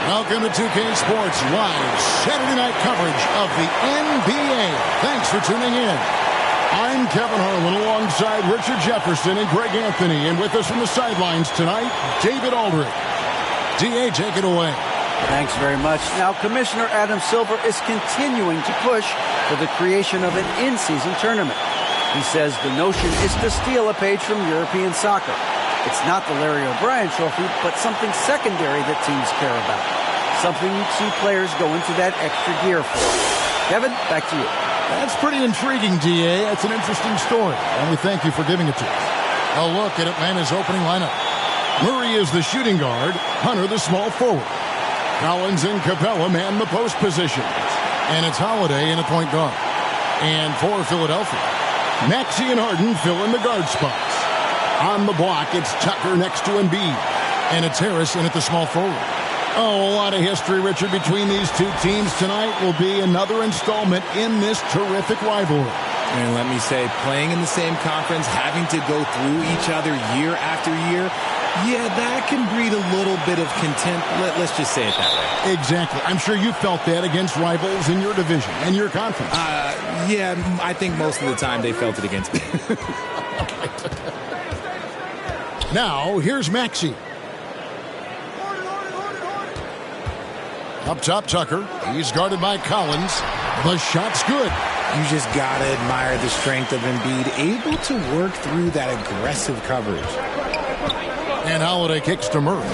Welcome to 2K Sports live Saturday night coverage of the NBA. Thanks for tuning in. I'm Kevin Harlan alongside Richard Jefferson and Greg Anthony. And with us from the sidelines tonight, David Aldridge. DA, take it away. Thanks very much. Now, Commissioner Adam Silver is continuing to push for the creation of an in-season tournament. He says the notion is to steal a page from European soccer. It's not the Larry O'Brien trophy, but something secondary that teams care about. Something you'd see players go into that extra gear for. Kevin, back to you. That's pretty intriguing, DA. That's an interesting story, and we thank you for giving it to us. A look at Atlanta's opening lineup. Murray is the shooting guard, Hunter the small forward. Collins and Capella man the post positions. And it's Holiday in a point guard. And for Philadelphia, Maxey and Harden fill in the guard spots. On the block, it's Tucker next to Embiid. And it's Harrison at the small forward. Oh, a lot of history, Richard, between these two teams tonight will be another installment in this terrific rivalry. And let me say, playing in the same conference, having to go through each other year after year, yeah, that can breed a little bit of contempt. Let's just say it that way. Exactly. I'm sure you felt that against rivals in your division and your conference. Yeah, I think most of the time they felt it against me. Now, here's Maxey. Up top, Tucker. He's guarded by Collins. The shot's good. You just got to admire the strength of Embiid, able to work through that aggressive coverage. And Holiday kicks to Murray.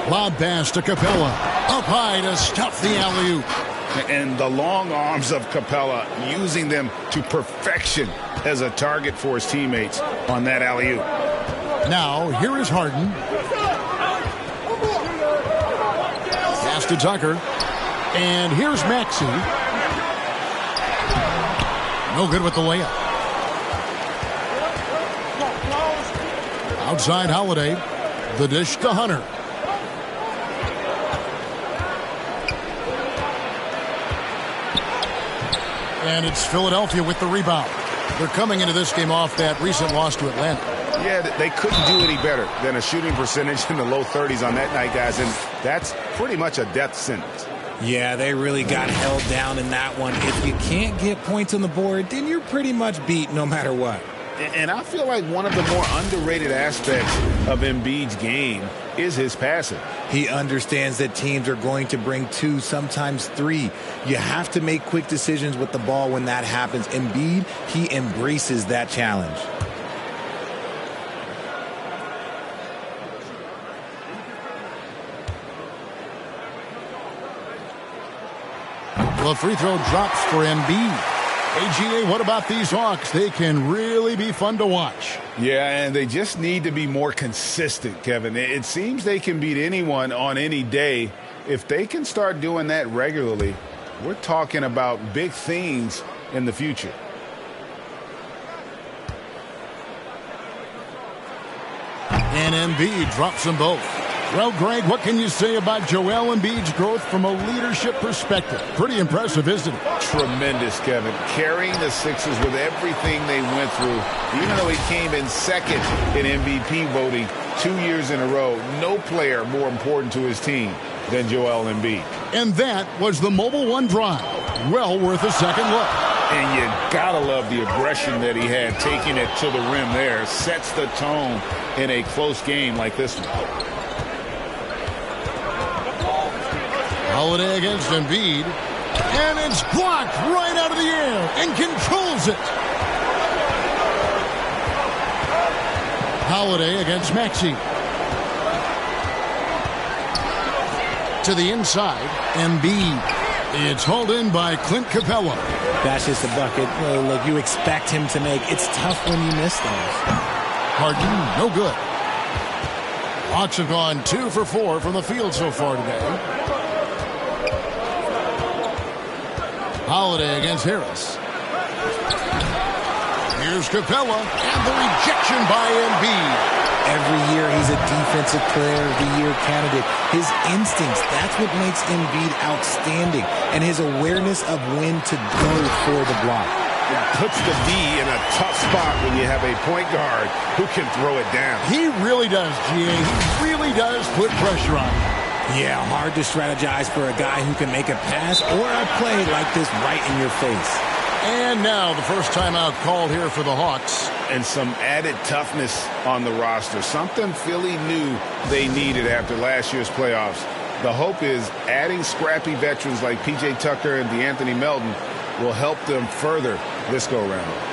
Lob pass to Capella. Up high to stuff the alley-oop. And the long arms of Capella, using them to perfection as a target for his teammates on that alley-oop. Now, here is Harden. Pass to Tucker. And here's Maxey. No good with the layup. Outside Holiday. The dish to Hunter. And it's Philadelphia with the rebound. They're coming into this game off that recent loss to Atlanta. Yeah, they couldn't do any better than a shooting percentage in the low 30s on that night, guys. And that's pretty much a death sentence. Yeah, they really got held down in that one. If you can't get points on the board, then you're pretty much beat no matter what. And I feel like one of the more underrated aspects of Embiid's game is his passing. He understands that teams are going to bring 2, sometimes 3. You have to make quick decisions with the ball when that happens. Embiid, he embraces that challenge. The free throw drops for Embiid. AGA, what about these Hawks? They can really be fun to watch. Yeah, and they just need to be more consistent, Kevin. It seems they can beat anyone on any day. If they can start doing that regularly, we're talking about big things in the future. And Embiid drops them both. Well, Greg, what can you say about Joel Embiid's growth from a leadership perspective? Pretty impressive, isn't it? Tremendous, Kevin. Carrying the Sixers with everything they went through. Even though he came in second in MVP voting 2 years in a row, no player more important to his team than Joel Embiid. And that was the Mobile One drive. Well worth a second look. And you gotta love the aggression that he had, taking it to the rim there. Sets the tone in a close game like this one. Holiday against Embiid. And it's blocked right out of the air and controls it. Holiday against Maxey. To the inside, Embiid. It's hauled in by Clint Capella. That's just a bucket. Look, you expect him to make. It's tough when you miss those. Harden, no good. Hawks have gone 2 for 4 from the field so far today. Holiday against Harris. Here's Capella, and the rejection by Embiid. Every year he's a defensive player of the year candidate. His instincts, that's what makes Embiid outstanding. And his awareness of when to go for the block. It puts the D in a tough spot when you have a point guard who can throw it down. He really does, GA. He really does put pressure on him. Yeah, hard to strategize for a guy who can make a pass or a play like this right in your face. And now the first timeout called here for the Hawks. And some added toughness on the roster. Something Philly knew they needed after last year's playoffs. The hope is adding scrappy veterans like P.J. Tucker and DeAnthony Melton will help them further this go-round.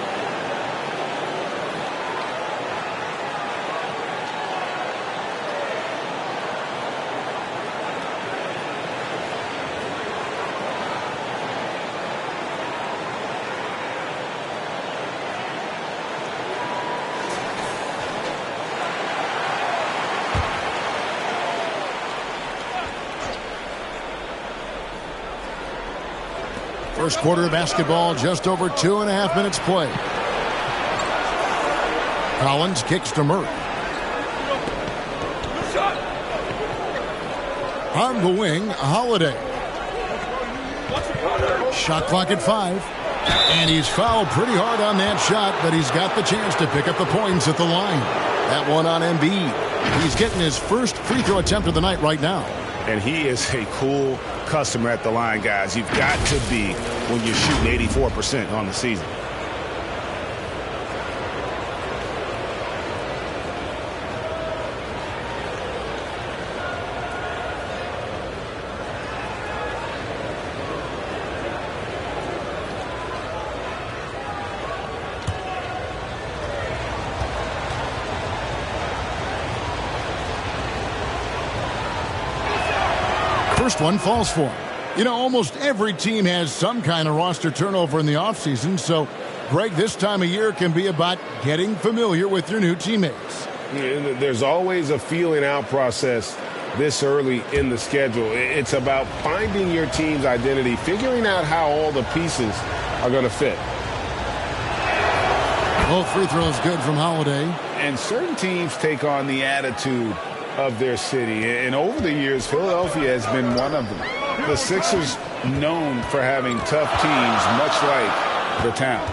First quarter of basketball, just over 2.5 minutes play. Collins kicks to Murray. On the wing, Holiday. Shot clock at 5. And he's fouled pretty hard on that shot, but he's got the chance to pick up the points at the line. That one on Embiid. He's getting his first free throw attempt of the night right now. And he is a cool customer at the line, guys. You've got to be when you're shooting 84% on the season. First one falls for him. You know, almost every team has some kind of roster turnover in the offseason, so, Greg, this time of year can be about getting familiar with your new teammates. There's always a feeling out process this early in the schedule. It's about finding your team's identity, figuring out how all the pieces are going to fit. Both free throws good from Holiday. And certain teams take on the attitude of their city. And over the years, Philadelphia has been one of them. The Sixers known for having tough teams, much like the town.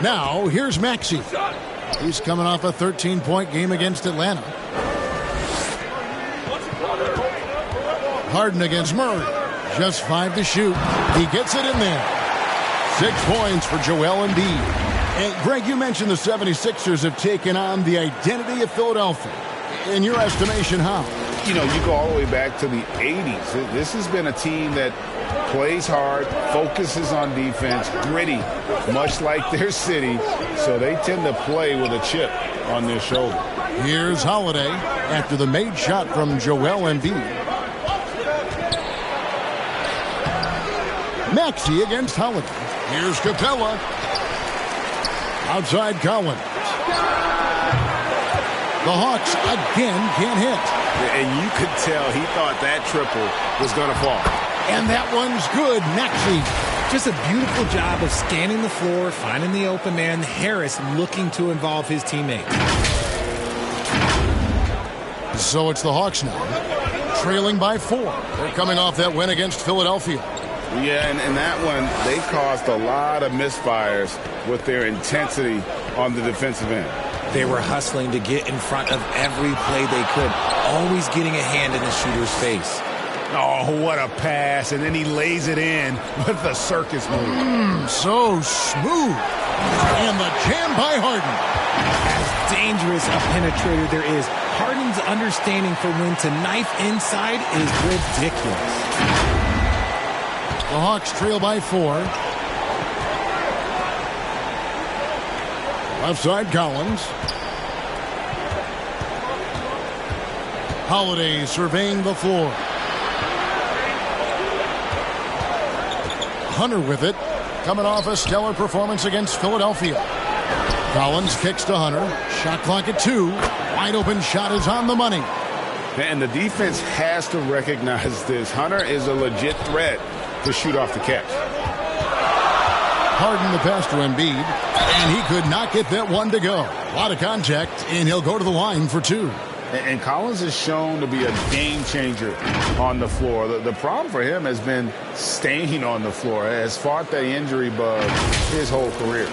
Now, here's Maxey. He's coming off a 13-point game against Atlanta. Harden against Murray. Just 5 to shoot. He gets it in there. 6 points for Joel Embiid. And Greg, you mentioned the 76ers have taken on the identity of Philadelphia. In your estimation, how? You know, you go all the way back to the 80s. This has been a team that plays hard, focuses on defense, gritty, much like their city, so they tend to play with a chip on their shoulder. Here's Holiday after the made shot from Joel Embiid. Maxey against Holiday. Here's Capella. Outside Collins. The Hawks again can't hit. And you could tell he thought that triple was going to fall. And that one's good. Maxey. Just a beautiful job of scanning the floor, finding the open man. Harris looking to involve his teammates. So it's the Hawks now, trailing by 4. They're coming off that win against Philadelphia. Yeah, and that one, they caused a lot of misfires with their intensity on the defensive end. They were hustling to get in front of every play they could, always getting a hand in the shooter's face. Oh, what a pass. And then he lays it in with the circus move. So smooth. And the jam by Harden. As dangerous a penetrator there is, Harden's understanding for when to knife inside is ridiculous. The Hawks trail by 4. Left side, Collins. Holiday surveying the floor. Hunter with it, coming off a stellar performance against Philadelphia. Collins kicks to Hunter. Shot clock at 2. Wide open shot is on the money. And the defense has to recognize this. Hunter is a legit threat to shoot off the catch. Harden the pass to Embiid, and he could not get that one to go. A lot of contact, and he'll go to the line for 2. And Collins is shown to be a game changer on the floor. The problem for him has been staying on the floor. Has fought that injury bug his whole career.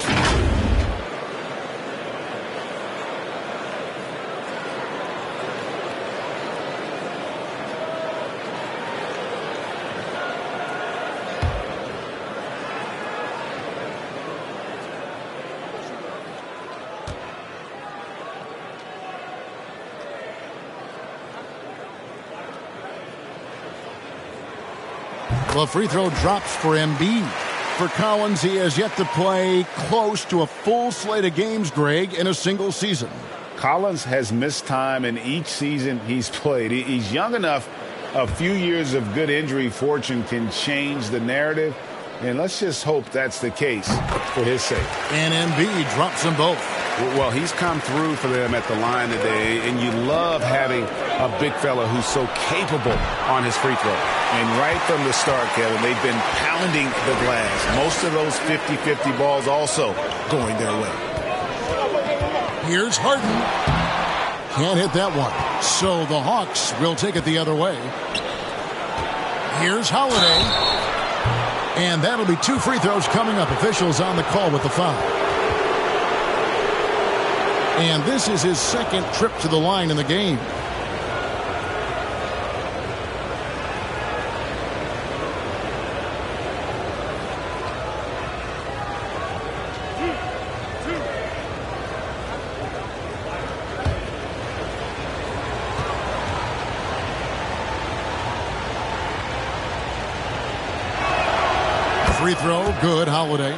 The free throw drops for Embiid. For Collins, he has yet to play close to a full slate of games, Greg, in a single season. Collins has missed time in each season he's played. He's young enough. A few years of good injury fortune can change the narrative, and let's just hope that's the case for his sake. And Embiid drops them both. Well, he's come through for them at the line today, and you love having a big fella who's so capable on his free throw. And right from the start, Kevin, they've been pounding the glass. Most of those 50-50 balls also going their way. Here's Harden. Can't hit that one. So the Hawks will take it the other way. Here's Holiday. And that'll be 2 free throws coming up. Officials on the call with the foul. And this is his second trip to the line in the game. Free throw, good, Holiday.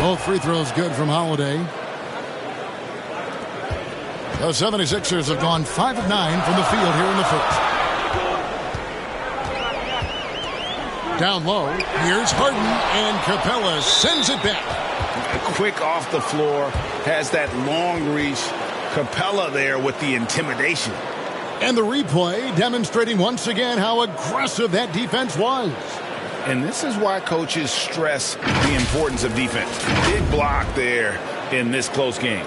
Both free throws good from Holiday. The 76ers have gone 5 of 9 from the field here in the first. Down low, here's Harden, and Capella sends it back. Quick off the floor, has that long reach. Capella there with the intimidation. And the replay demonstrating once again how aggressive that defense was. And this is why coaches stress the importance of defense. Big block there in this close game.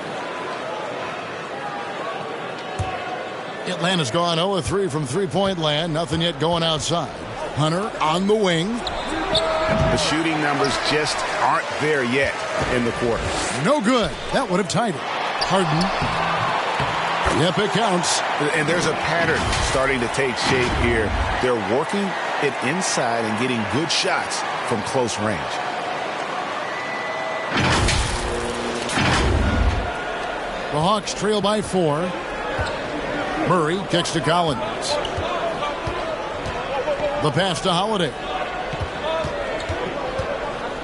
Atlanta's gone 0-3 from three-point land. Nothing yet going outside. Hunter on the wing. The shooting numbers just aren't there yet in the quarter. No good. That would have tied it. Harden. Yep, it counts. And there's a pattern starting to take shape here. They're working it inside and getting good shots from close range. The Hawks trail by 4. Murray kicks to Collins. The pass to Holiday.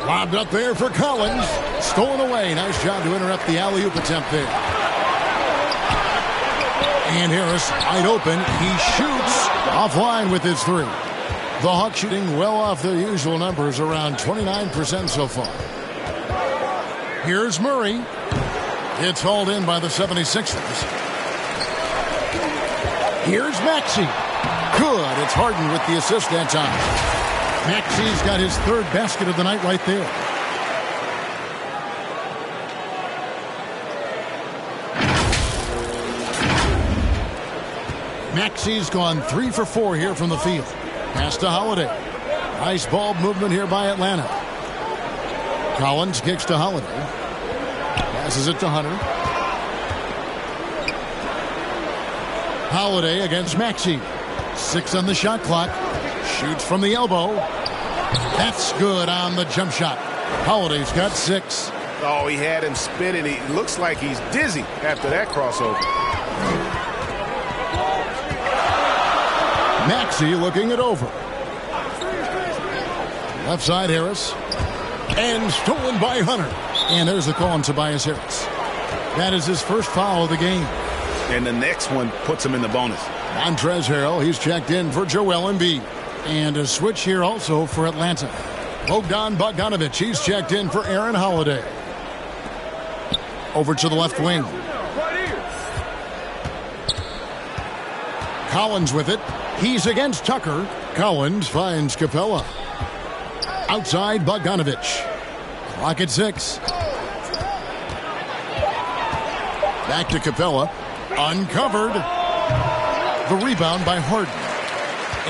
Lobbed up there for Collins. Stolen away. Nice job to interrupt the alley-oop attempt there. And Harris wide open. He shoots offline with his 3. The Hawks shooting well off their usual numbers, around 29% so far. Here's Murray. It's hauled in by the 76ers. Here's Maxey. Good. It's Harden with the assist that time. Maxey's got his 3rd basket of the night right there. Maxey's gone 3 for 4 here from the field. Pass to Holiday. Nice ball movement here by Atlanta. Collins kicks to Holiday. Passes it to Hunter. Holiday against Maxey. 6 on the shot clock. Shoots from the elbow. That's good on the jump shot. Holiday's got 6. Oh, he had him spinning. He looks like he's dizzy after that crossover. Maxey looking it over. Left side, Harris. And stolen by Hunter. And there's the call on Tobias Harris. That is his first foul of the game. And the next one puts him in the bonus. Montrezl Harrell, he's checked in for Joel Embiid. And a switch here also for Atlanta. Bogdan Bogdanović, he's checked in for Aaron Holiday. Over to the left wing. Collins with it. He's against Tucker. Collins finds Capella. Outside Bogdanović. Clock at 6. Back to Capella. Uncovered. The rebound by Harden.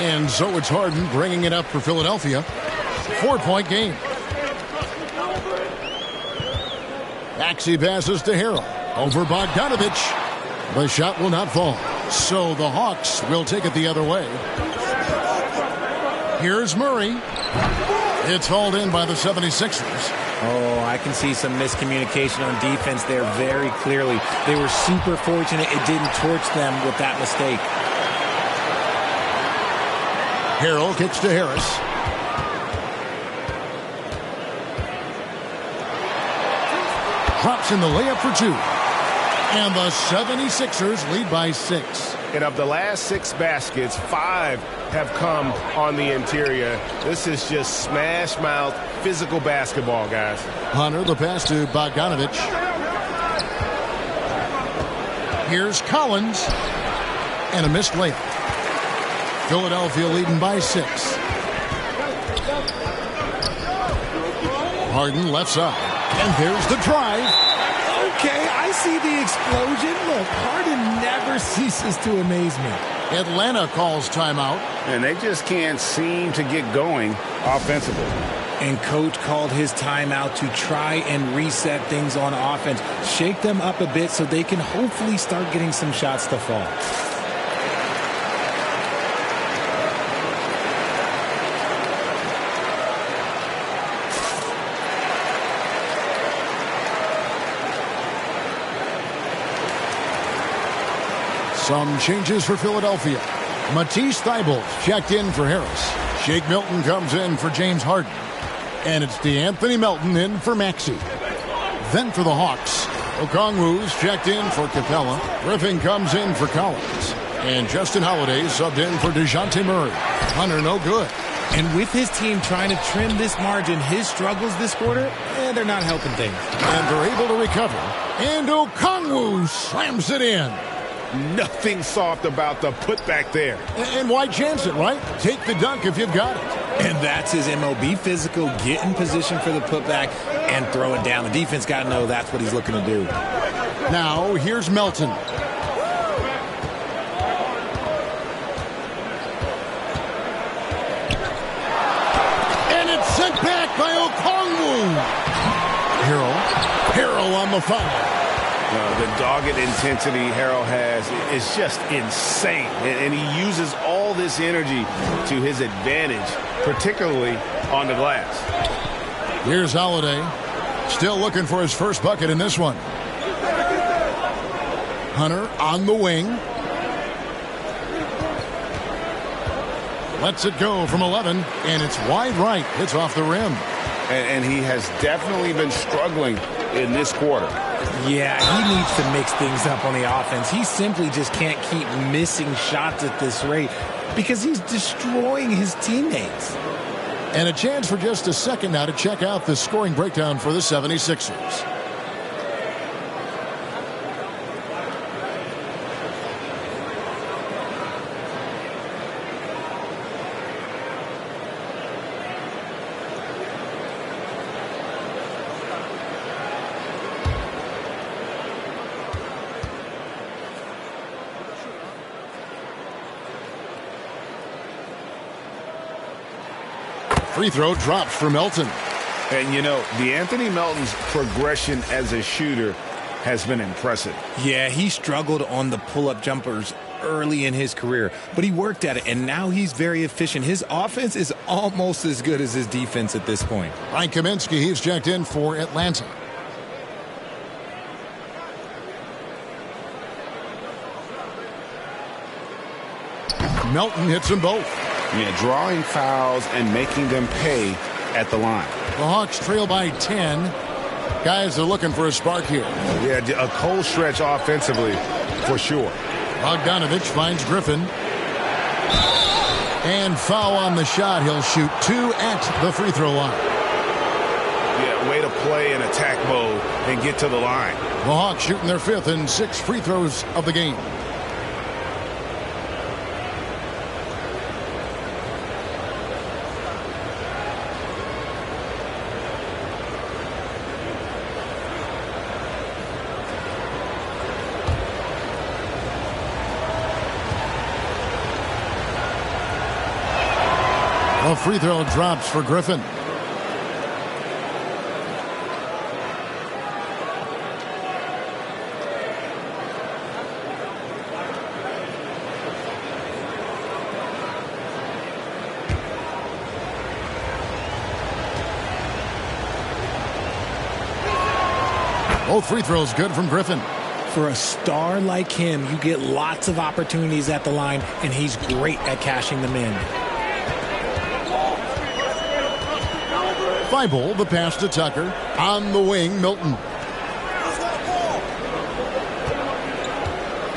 And so it's Harden bringing it up for Philadelphia. 4-point game. Maxey passes to Harrell. Over Bogdanović. The shot will not fall. So the Hawks will take it the other way. Here's Murray. It's hauled in by the 76ers. Oh, I can see some miscommunication on defense there very clearly. They were super fortunate it didn't torch them with that mistake. Harrell kicks to Harris. Drops in the layup for two. And the 76ers lead by 6. And of the last 6 baskets, 5 have come on the interior. This is just smash mouth physical basketball, guys. Hunter, the pass to Bogdanovich. Here's Collins. And a missed layup. Philadelphia leading by 6. Harden left side. And there's the drive. Okay, I see the explosion. Look, Harden never ceases to amaze me. Atlanta calls timeout. And they just can't seem to get going offensively. And coach called his timeout to try and reset things on offense. Shake them up a bit so they can hopefully start getting some shots to fall. Some changes for Philadelphia. Matisse Thybulle checked in for Harris. Shake Milton comes in for James Harden. And it's DeAnthony Melton in for Maxey. Then for the Hawks, Okongwu's checked in for Capella. Griffin comes in for Collins. And Justin Holiday subbed in for DeJounte Murray. Hunter no good. And with his team trying to trim this margin, his struggles this quarter, they're not helping things. And they're able to recover. And Okongwu slams it in. Nothing soft about the putback there. And why chance it, right? Take the dunk if you've got it. And that's his MO. Be physical, get in position for the putback, and throw it down. The defense got to know that's what he's looking to do. Now, here's Melton. And it's sent back by Okongwu. Harrell on the foul. The dogged intensity Harrell has is just insane. And he uses all this energy to his advantage, particularly on the glass. Here's Holiday. Still looking for his first bucket in this one. Hunter on the wing. Lets it go from 11, and it's wide right. It's off the rim. And he has definitely been struggling in this quarter. Yeah, he needs to mix things up on the offense. He simply just can't keep missing shots at this rate because he's destroying his teammates. And a chance for just a second now to check out the scoring breakdown for the 76ers. Free throw drops for Melton. And, you know, DeAnthony Melton's progression as a shooter has been impressive. Yeah, he struggled on the pull-up jumpers early in his career, but he worked at it, and now he's very efficient. His offense is almost as good as his defense at this point. Frank Kaminsky, he's checked in for Atlanta. Melton hits them both. Yeah, drawing fouls and making them pay at the line. The Hawks trail by 10. Guys are looking for a spark here. Yeah, a cold stretch offensively for sure. Bogdanovich finds Griffin. And foul on the shot. He'll shoot 2 at the free throw line. Yeah, way to play in attack mode and get to the line. The Hawks shooting their 5th and 6th free throws of the game. A free throw drops for Griffin. Both free throws good from Griffin. For a star like him, you get lots of opportunities at the line, and he's great at cashing them in. Thibault, the pass to Tucker. On the wing, Milton.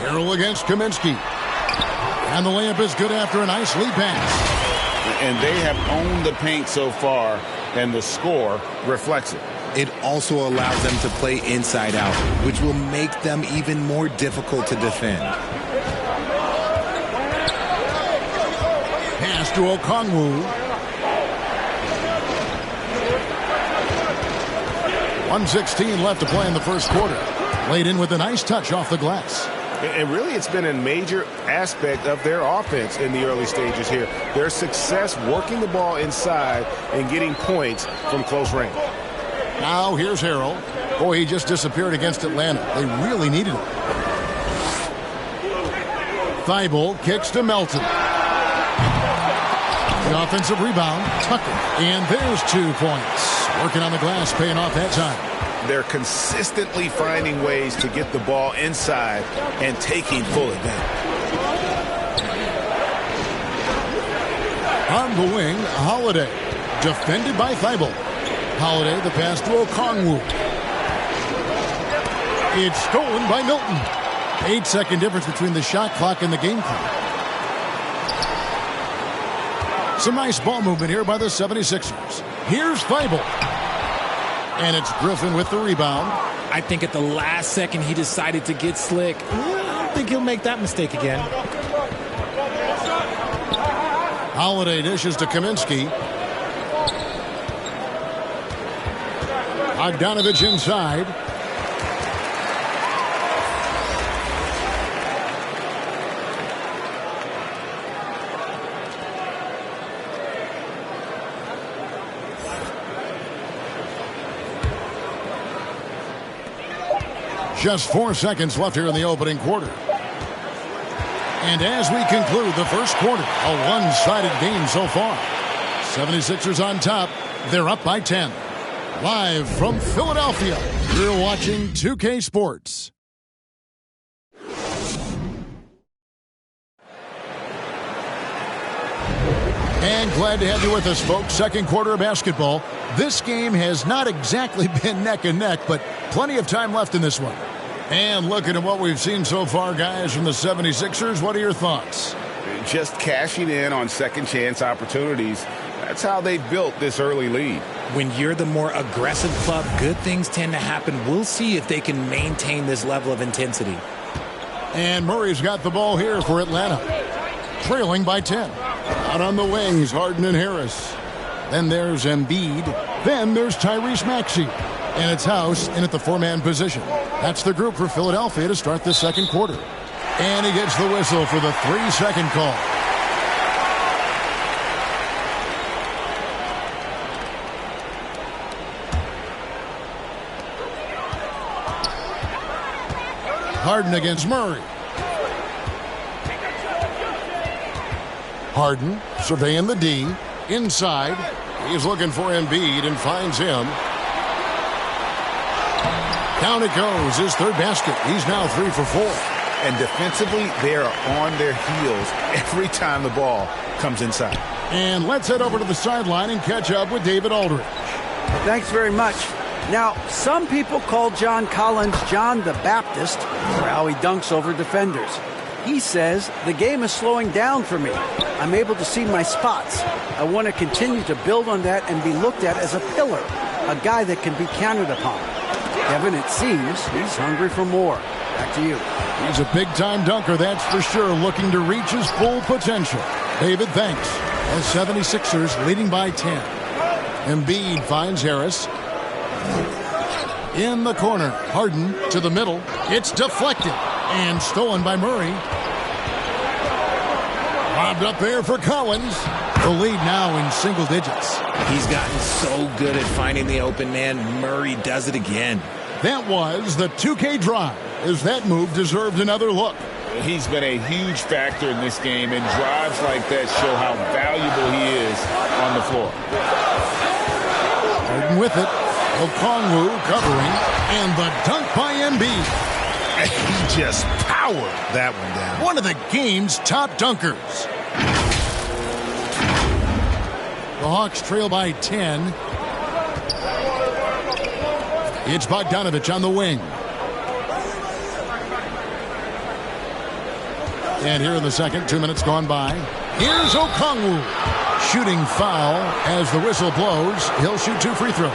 Harrell against Kaminsky. And the layup is good after a nice lead pass. And they have owned the paint so far, and the score reflects it. It also allows them to play inside out, which will make them even more difficult to defend. Pass to Okongwu. 1:16 left to play in the first quarter. Laid in with a nice touch off the glass. And really, it's been a major aspect of their offense in the early stages here. Their success working the ball inside and getting points from close range. Now here's Harrell. Boy, he just disappeared against Atlanta. They really needed him. Thibault kicks to Melton. The offensive rebound, Tucker. And there's 2 points. Working on the glass, paying off that time. They're consistently finding ways to get the ball inside and taking full advantage. On the wing, Holiday. Defended by Thibault. Holiday, the pass to Okongwu. It's stolen by Milton. 8-second difference between the shot clock and the game clock. Some nice ball movement here by the 76ers. Here's Thibault. And it's Griffin with the rebound. I think at the last second he decided to get slick. I don't think he'll make that mistake again. Holiday dishes to Kaminsky. Bogdanovich inside. Just 4 seconds left here in the opening quarter. And as we conclude the first quarter, a one-sided game so far. 76ers on top. They're up by 10. Live from Philadelphia, you're watching 2K Sports. And glad to have you with us, folks. Second quarter of basketball. This game has not exactly been neck and neck, but plenty of time left in this one. And looking at what we've seen so far, guys, from the 76ers, what are your thoughts? Just cashing in on second chance opportunities. That's how they built this early lead. When you're the more aggressive club, good things tend to happen. We'll see if they can maintain this level of intensity. And Murray's got the ball here for Atlanta. Trailing by 10. Out on the wings, Harden and Harris. Then there's Embiid. Then there's Tyrese Maxey. And it's House in at the 4-man position. That's the group for Philadelphia to start the second quarter. And he gets the whistle for the 3-second call. Harden against Murray. Harden surveying the D. Inside. He's looking for Embiid and finds him. Down it goes. His third basket. He's now 3 for 4. And defensively, they are on their heels every time the ball comes inside. And let's head over to the sideline and catch up with David Aldridge. Thanks very much. Now, some people call John Collins John the Baptist for how he dunks over defenders. He says, the game is slowing down for me. I'm able to see my spots. I want to continue to build on that and be looked at as a pillar, a guy that can be counted upon. Kevin, it seems he's hungry for more. Back to you. He's a big-time dunker, that's for sure, looking to reach his full potential. David, thanks. The 76ers leading by 10. Embiid finds Harris. In the corner, Harden to the middle. It's deflected and stolen by Murray. Bobbed up there for Collins. The lead now in single digits. He's gotten so good at finding the open man. Murray does it again. That was the 2K drive, as that move deserved another look. He's been a huge factor in this game, and drives like that show how valuable he is on the floor. Harden with it. Okongwu covering, and the dunk by Embiid. He just powered that one down. One of the game's top dunkers. The Hawks trail by 10. It's Bogdanovich on the wing. And here in the second, 2 minutes gone by. Here's Okongwu. Shooting foul as the whistle blows. He'll shoot 2 free throws.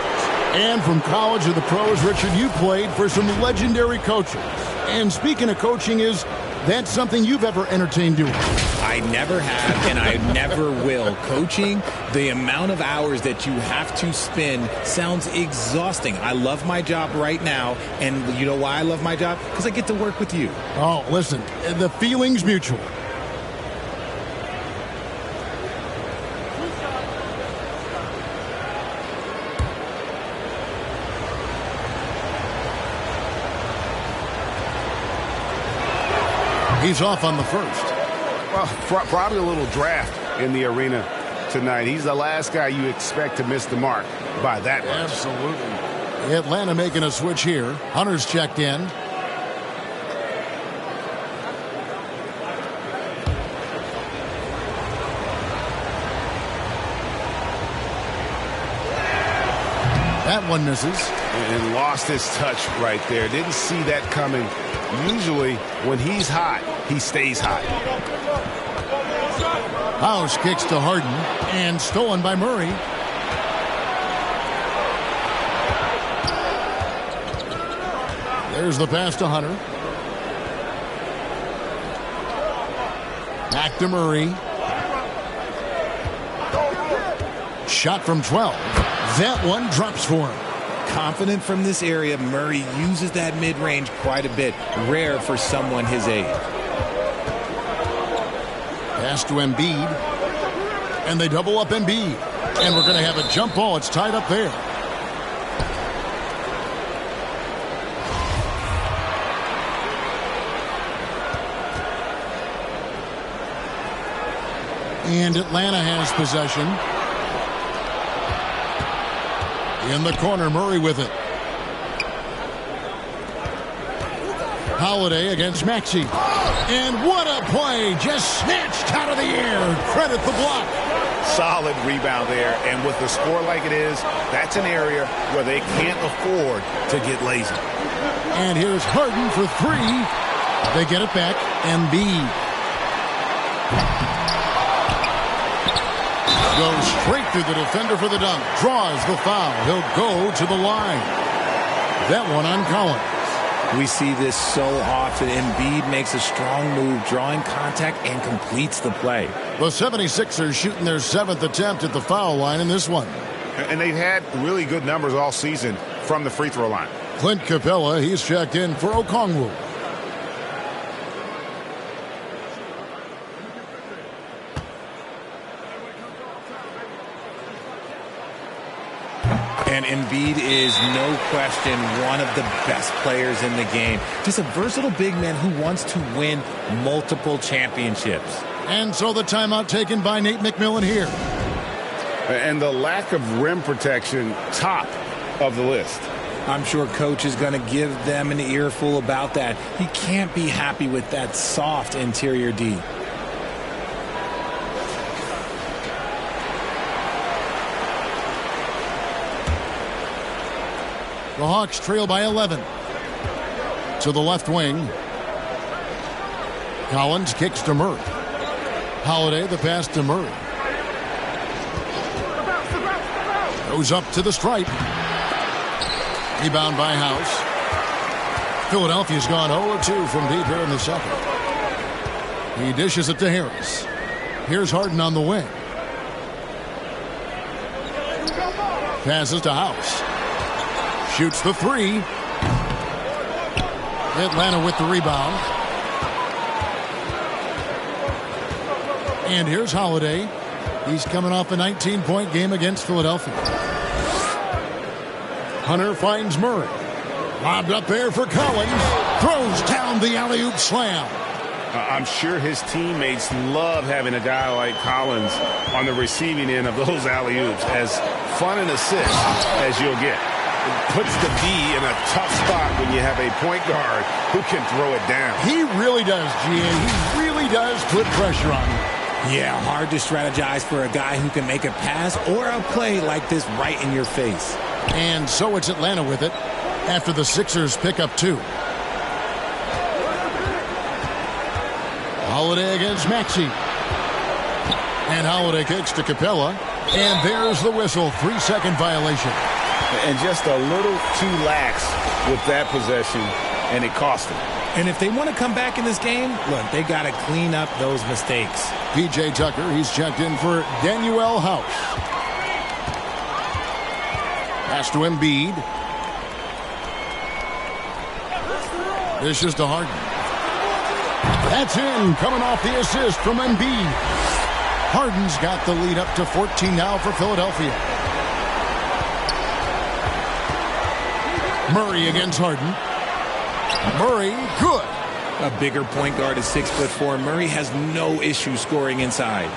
And from college to the pros, Richard, you played for some legendary coaches. And speaking of coaching, is that something you've ever entertained doing? I never have, and I never will. Coaching, the amount of hours that you have to spend sounds exhausting. I love my job right now, and you know why I love my job? Because I get to work with you. Oh, listen, the feeling's mutual. He's off on the first. Well, probably a little draft in the arena tonight. He's the last guy you expect to miss the mark by that much. Absolutely. Atlanta making a switch here. Hunter's checked in. That one misses. And lost his touch right there. Didn't see that coming. Usually, when he's hot, he stays hot. House kicks to Harden, and stolen by Murray. There's the pass to Hunter. Back to Murray. Shot from 12. That one drops for him. Confident from this area, Murray uses that mid-range quite a bit. Rare for someone his age. Pass to Embiid. And they double up Embiid. And we're going to have a jump ball. It's tied up there. And Atlanta has possession. In the corner, Murray with it. Holiday against Maxey. And what a play! Just snatched out of the air. Credit the block. Solid rebound there. And with the score like it is, that's an area where they can't afford to get lazy. And here's Harden for 3. They get it back. Embiid. Goes straight through the defender for the dunk. Draws the foul. He'll go to the line. That one on Collins. We see this so often. Embiid makes a strong move, drawing contact, and completes the play. The 76ers shooting their 7th attempt at the foul line in this one. And they've had really good numbers all season from the free throw line. Clint Capella, he's checked in for Okongwu. And Embiid is, no question, one of the best players in the game. Just a versatile big man who wants to win multiple championships. And so the timeout taken by Nate McMillan here. And the lack of rim protection, top of the list. I'm sure coach is going to give them an earful about that. He can't be happy with that soft interior D. The Hawks trail by 11. To the left wing. Collins kicks to Murray. Holiday, the pass to Murray. Goes up to the stripe. Rebound by House. Philadelphia's gone 0-2 from deep here in the second. He dishes it to Harris. Here's Harden on the wing. Passes to House. Shoots the 3. Atlanta with the rebound. And here's Holiday. He's coming off a 19-point game against Philadelphia. Hunter finds Murray. Lobbed up there for Collins. Throws down the alley-oop slam. I'm sure his teammates love having a guy like Collins on the receiving end of those alley-oops. As fun an assist as you'll get. puts the D in a tough spot when you have a point guard who can throw it down. He really does, G.A. He really does put pressure on him. Yeah, hard to strategize for a guy who can make a pass or a play like this right in your face. And so it's Atlanta with it after the Sixers pick up 2. Holiday against Maxey. And Holiday kicks to Capella. And there's the whistle. 3-second violation. And just a little too lax with that possession, and it cost them. And if they want to come back in this game, look, they got to clean up those mistakes. P.J. Tucker, he's checked in for Danuel House. Pass to Embiid. This is to Harden. That's in, coming off the assist from Embiid. Harden's got the lead up to 14 now for Philadelphia. Murray against Harden. Murray, good. A bigger point guard is 6'4". Murray has no issue scoring inside.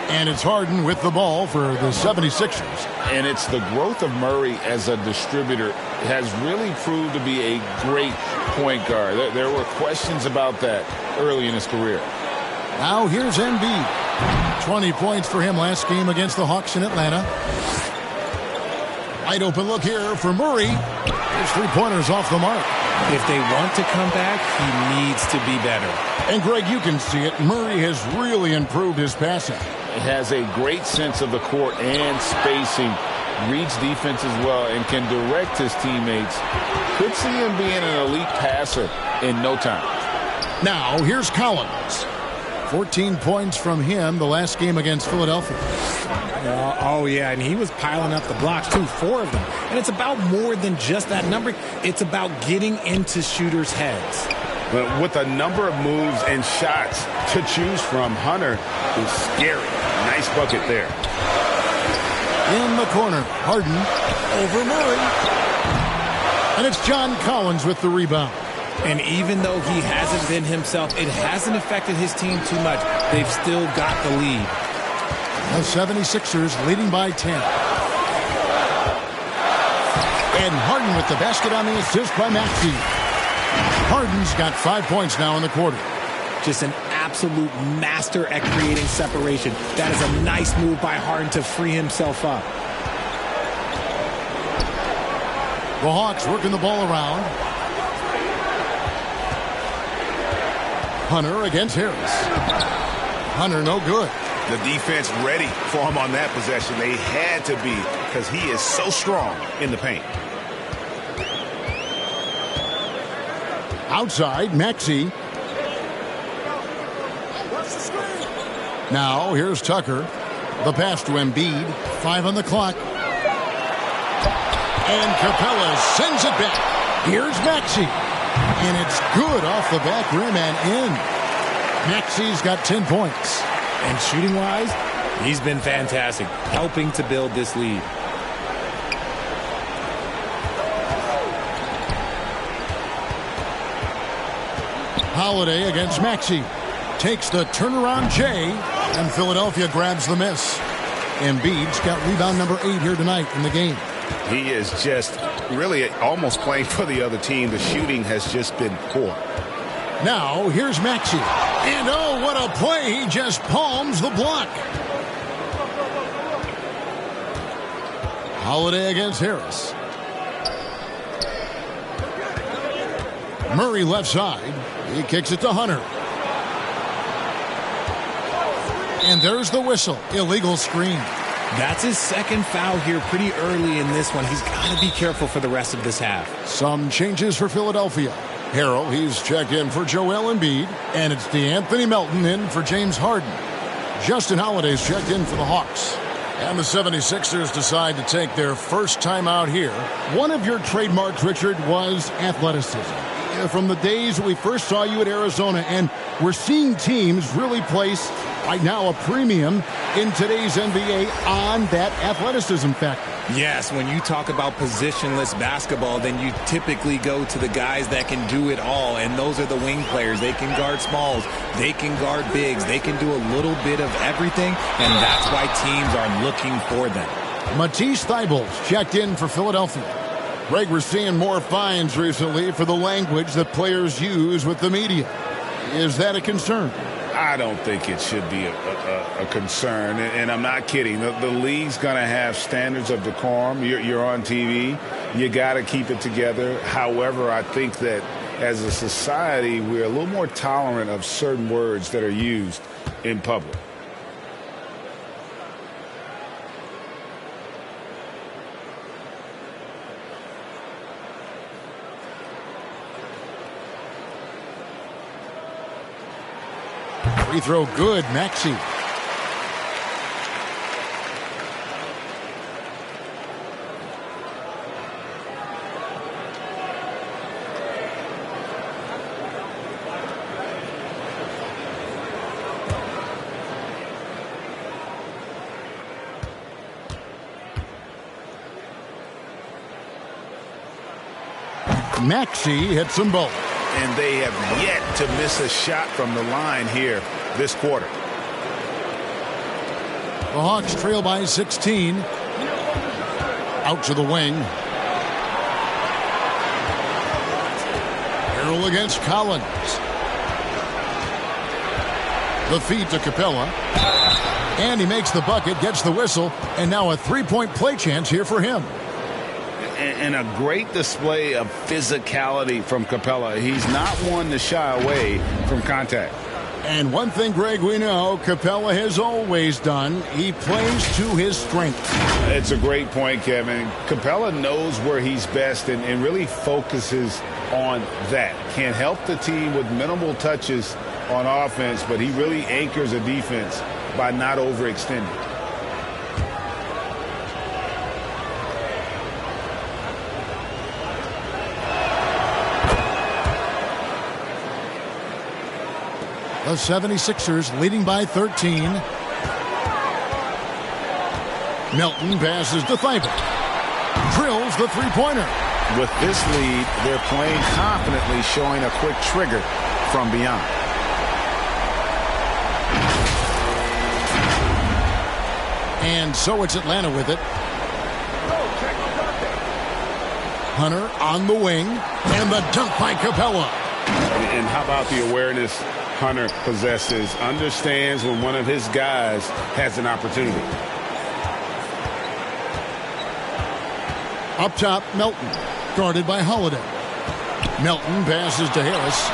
And it's Harden with the ball for the 76ers. And it's the growth of Murray as a distributor has really proved to be a great point guard. There were questions about that early in his career. Now here's Embiid. 20 points for him last game against the Hawks in Atlanta. Wide open look here for Murray. His 3-pointers off the mark. If they want to come back, he needs to be better. And Greg, you can see it. Murray has really improved his passing. Has a great sense of the court and spacing. Reads defense as well and can direct his teammates. Could see him being an elite passer in no time. Now here's Collins. 14 points from him the last game against Philadelphia. Oh, yeah, and he was piling up the blocks, too, 4 of them. And it's about more than just that number. It's about getting into shooters' heads. But with a number of moves and shots to choose from, Hunter is scary. Nice bucket there. In the corner, Harden over Murray. And it's John Collins with the rebound. And even though he hasn't been himself, it hasn't affected his team too much. They've still got the lead. The 76ers leading by 10. And Harden with the basket on the assist by Maxey. Harden's got 5 points now in the quarter. Just an absolute master at creating separation. That is a nice move by Harden to free himself up. The Hawks working the ball around. Hunter against Harris. Hunter no good. The defense ready for him on that possession. They had to be because he is so strong in the paint. Outside, Maxey. Now, here's Tucker. The pass to Embiid. 5 on the clock. And Capella sends it back. Here's Maxey. And it's good off the back rim and in. Maxey's got 10 points. And shooting-wise, he's been fantastic, helping to build this lead. Holiday against Maxey. Takes the turnaround J, and Philadelphia grabs the miss. Embiid's got rebound number 8 here tonight in the game. He is just really almost playing for the other team. The shooting has just been poor. Now, here's Maxey. And oh, what a play. He just palms the block. Holiday against Harris. Murray left side. He kicks it to Hunter. And there's the whistle. Illegal screen. That's his second foul here pretty early in this one. He's got to be careful for the rest of this half. Some changes for Philadelphia. Harrell, he's checked in for Joel Embiid. And it's DeAnthony Melton in for James Harden. Justin Holiday's checked in for the Hawks. And the 76ers decide to take their first time out here. One of your trademarks, Richard, was athleticism. From the days we first saw you at Arizona, and we're seeing teams really place, right now, a premium in today's NBA on that athleticism factor. Yes, when you talk about positionless basketball, then you typically go to the guys that can do it all, and those are the wing players. They can guard smalls, they can guard bigs, they can do a little bit of everything, and that's why teams are looking for them. Matisse Thybulle's checked in for Philadelphia. Greg, we're seeing more fines recently for the language that players use with the media. Is that a concern? I don't think it should be a concern, and I'm not kidding. The league's going to have standards of decorum. You're on TV. You got to keep it together. However, I think that as a society, we're a little more tolerant of certain words that are used in public. Free throw good, Maxey. Maxey hits them both. And they have yet to miss a shot from the line here this quarter. The Hawks trail by 16. Out to the wing. Harrell against Collins. The feed to Capella. And he makes the bucket, gets the whistle, and now a three-point play chance here for him. And a great display of physicality from Capella. He's not one to shy away from contact. And one thing, Greg, we know Capella has always done, he plays to his strength. It's a great point, Kevin. Capella knows where he's best and really focuses on that. Can help the team with minimal touches on offense, but he really anchors a defense by not overextending. The 76ers leading by 13. Melton passes to Thibault. Drills the three-pointer. With this lead, they're playing confidently, showing a quick trigger from beyond. And so it's Atlanta with it. Hunter on the wing. And the dunk by Capella. And how about the awareness Hunter possesses? Understands when one of his guys has an opportunity. Up top, Melton. Guarded by Holiday. Melton passes to Harris.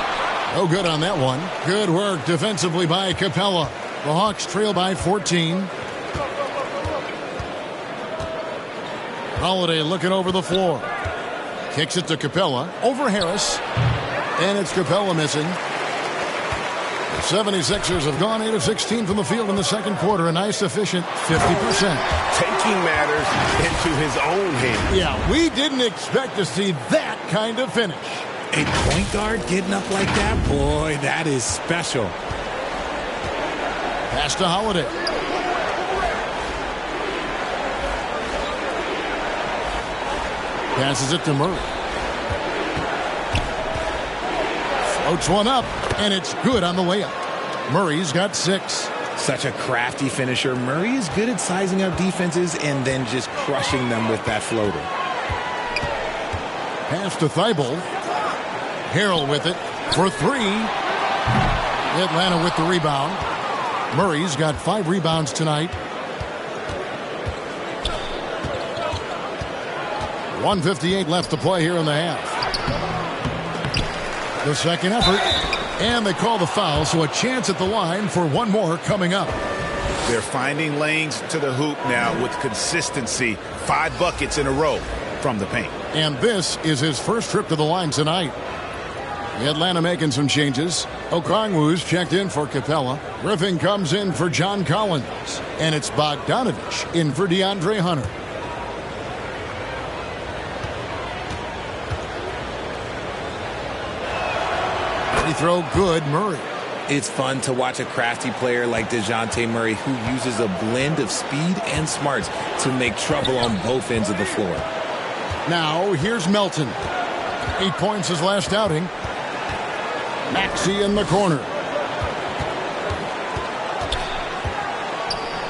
No good on that one. Good work defensively by Capella. The Hawks trail by 14. Holiday looking over the floor. Kicks it to Capella. Over Harris. And it's Capella missing. The 76ers have gone 8 of 16 from the field in the second quarter. A nice, efficient 50%. Taking matters into his own hands. Yeah, we didn't expect to see that kind of finish. A point guard getting up like that? Boy, that is special. Pass to Holiday. Passes it to Murray. Floats one up, and it's good on the layup. Murray's got 6. Such a crafty finisher. Murray is good at sizing up defenses and then just crushing them with that floater. Pass to Thibault. Harrell with it for 3. Atlanta with the rebound. Murray's got 5 rebounds tonight. 1:58 left to play here in the half. The second effort, and they call the foul, so a chance at the line for one more coming up. They're finding lanes to the hoop now with consistency. 5 buckets in a row from the paint. And this is his first trip to the line tonight. Atlanta making some changes. Okongwu's checked in for Capella. Griffin comes in for John Collins. And it's Bogdanovich in for DeAndre Hunter. Free throw good, Murray. It's fun to watch a crafty player like DeJounte Murray who uses a blend of speed and smarts to make trouble on both ends of the floor. Now, here's Melton. 8 points his last outing. Maxey in the corner.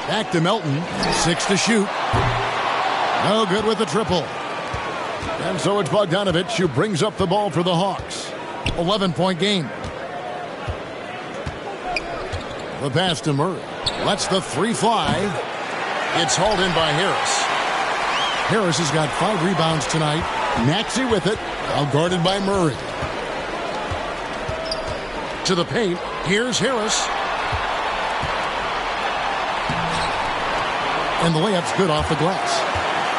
Back to Melton. 6 to shoot. No good with the triple. And so it's Bogdanovich who brings up the ball for the Hawks. 11-point game. The pass to Murray. Lets the three fly. It's hauled in by Harris. Harris has got 5 rebounds tonight. Maxey with it. Outguarded by Murray. To the paint. Here's Harris. And the layup's good off the glass.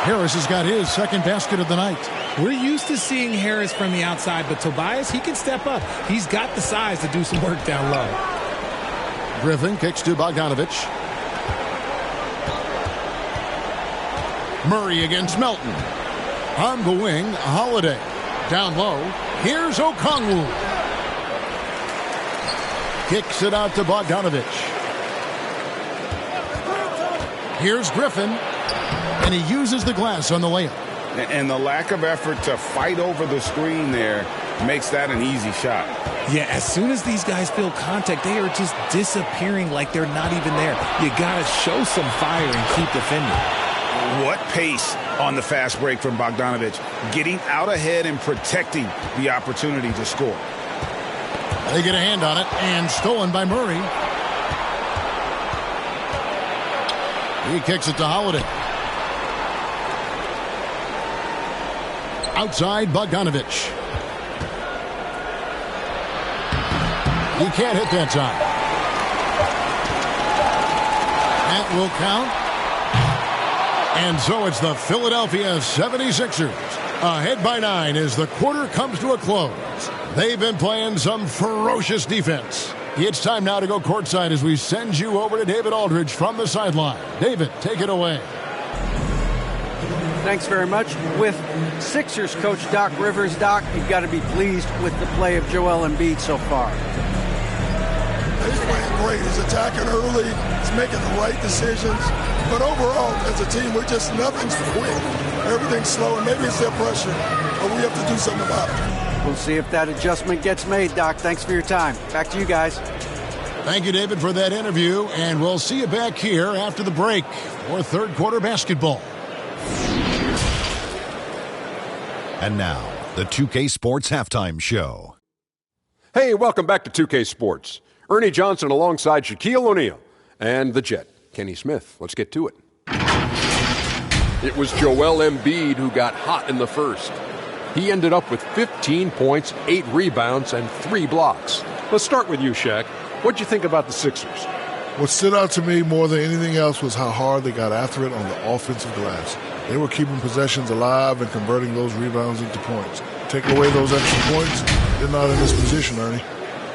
Harris has got his second basket of the night. We're used to seeing Harris from the outside, but Tobias, he can step up. He's got the size to do some work down low. Griffin kicks to Bogdanovich. Murray against Melton. On the wing, Holiday. Down low, here's Okongwu. Kicks it out to Bogdanovich. Here's Griffin. And he uses the glass on the layup. And the lack of effort to fight over the screen there makes that an easy shot. Yeah, as soon as these guys feel contact, they are just disappearing like they're not even there. You got to show some fire and keep defending. What pace on the fast break from Bogdanovich. Getting out ahead and protecting the opportunity to score. They get a hand on it and stolen by Murray. He kicks it to Holiday. Outside Bogdanovich. He can't hit that time. That will count. And so it's the Philadelphia 76ers ahead by 9 as the quarter comes to a close. They've been playing some ferocious defense. It's time now to go courtside as we send you over to David Aldridge from the sideline. David, take it away. Thanks very much. With Sixers coach Doc Rivers. Doc, you've got to be pleased with the play of Joel Embiid so far. He's playing great. He's attacking early. He's making the right decisions. But overall, as a team, nothing's quick. Everything's slow, and maybe it's their pressure, but we have to do something about it. We'll see if that adjustment gets made, Doc. Thanks for your time. Back to you guys. Thank you, David, for that interview, and we'll see you back here after the break for third quarter basketball. And now, the 2K Sports Halftime Show. Hey, welcome back to 2K Sports. Ernie Johnson alongside Shaquille O'Neal and the Jet, Kenny Smith. Let's get to it. It was Joel Embiid who got hot in the first. He ended up with 15 points, 8 rebounds, and 3 blocks. Let's start with you, Shaq. What'd you think about the Sixers? What stood out to me more than anything else was how hard they got after it on the offensive glass. They were keeping possessions alive and converting those rebounds into points. Take away those extra points, they're not in this position, Ernie.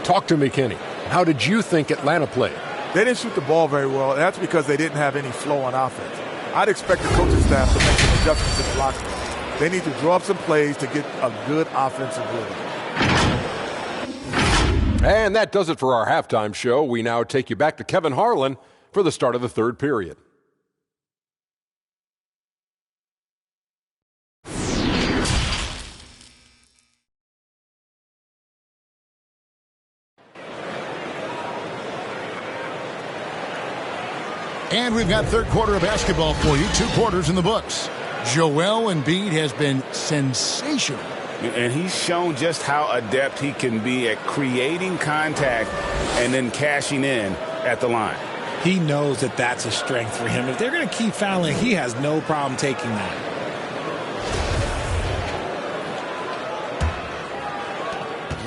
Talk to me, Kenny. How did you think Atlanta played? They didn't shoot the ball very well, and that's because they didn't have any flow on offense. I'd expect the coaching staff to make some adjustments in the locker room. They need to draw up some plays to get a good offensive rhythm. And that does it for our halftime show. We now take you back to Kevin Harlan for the start of the third period. And we've got third quarter of basketball for you. 2 quarters in the books. Joel Embiid has been sensational. And he's shown just how adept he can be at creating contact and then cashing in at the line. He knows that that's a strength for him. If they're going to keep fouling, he has no problem taking that.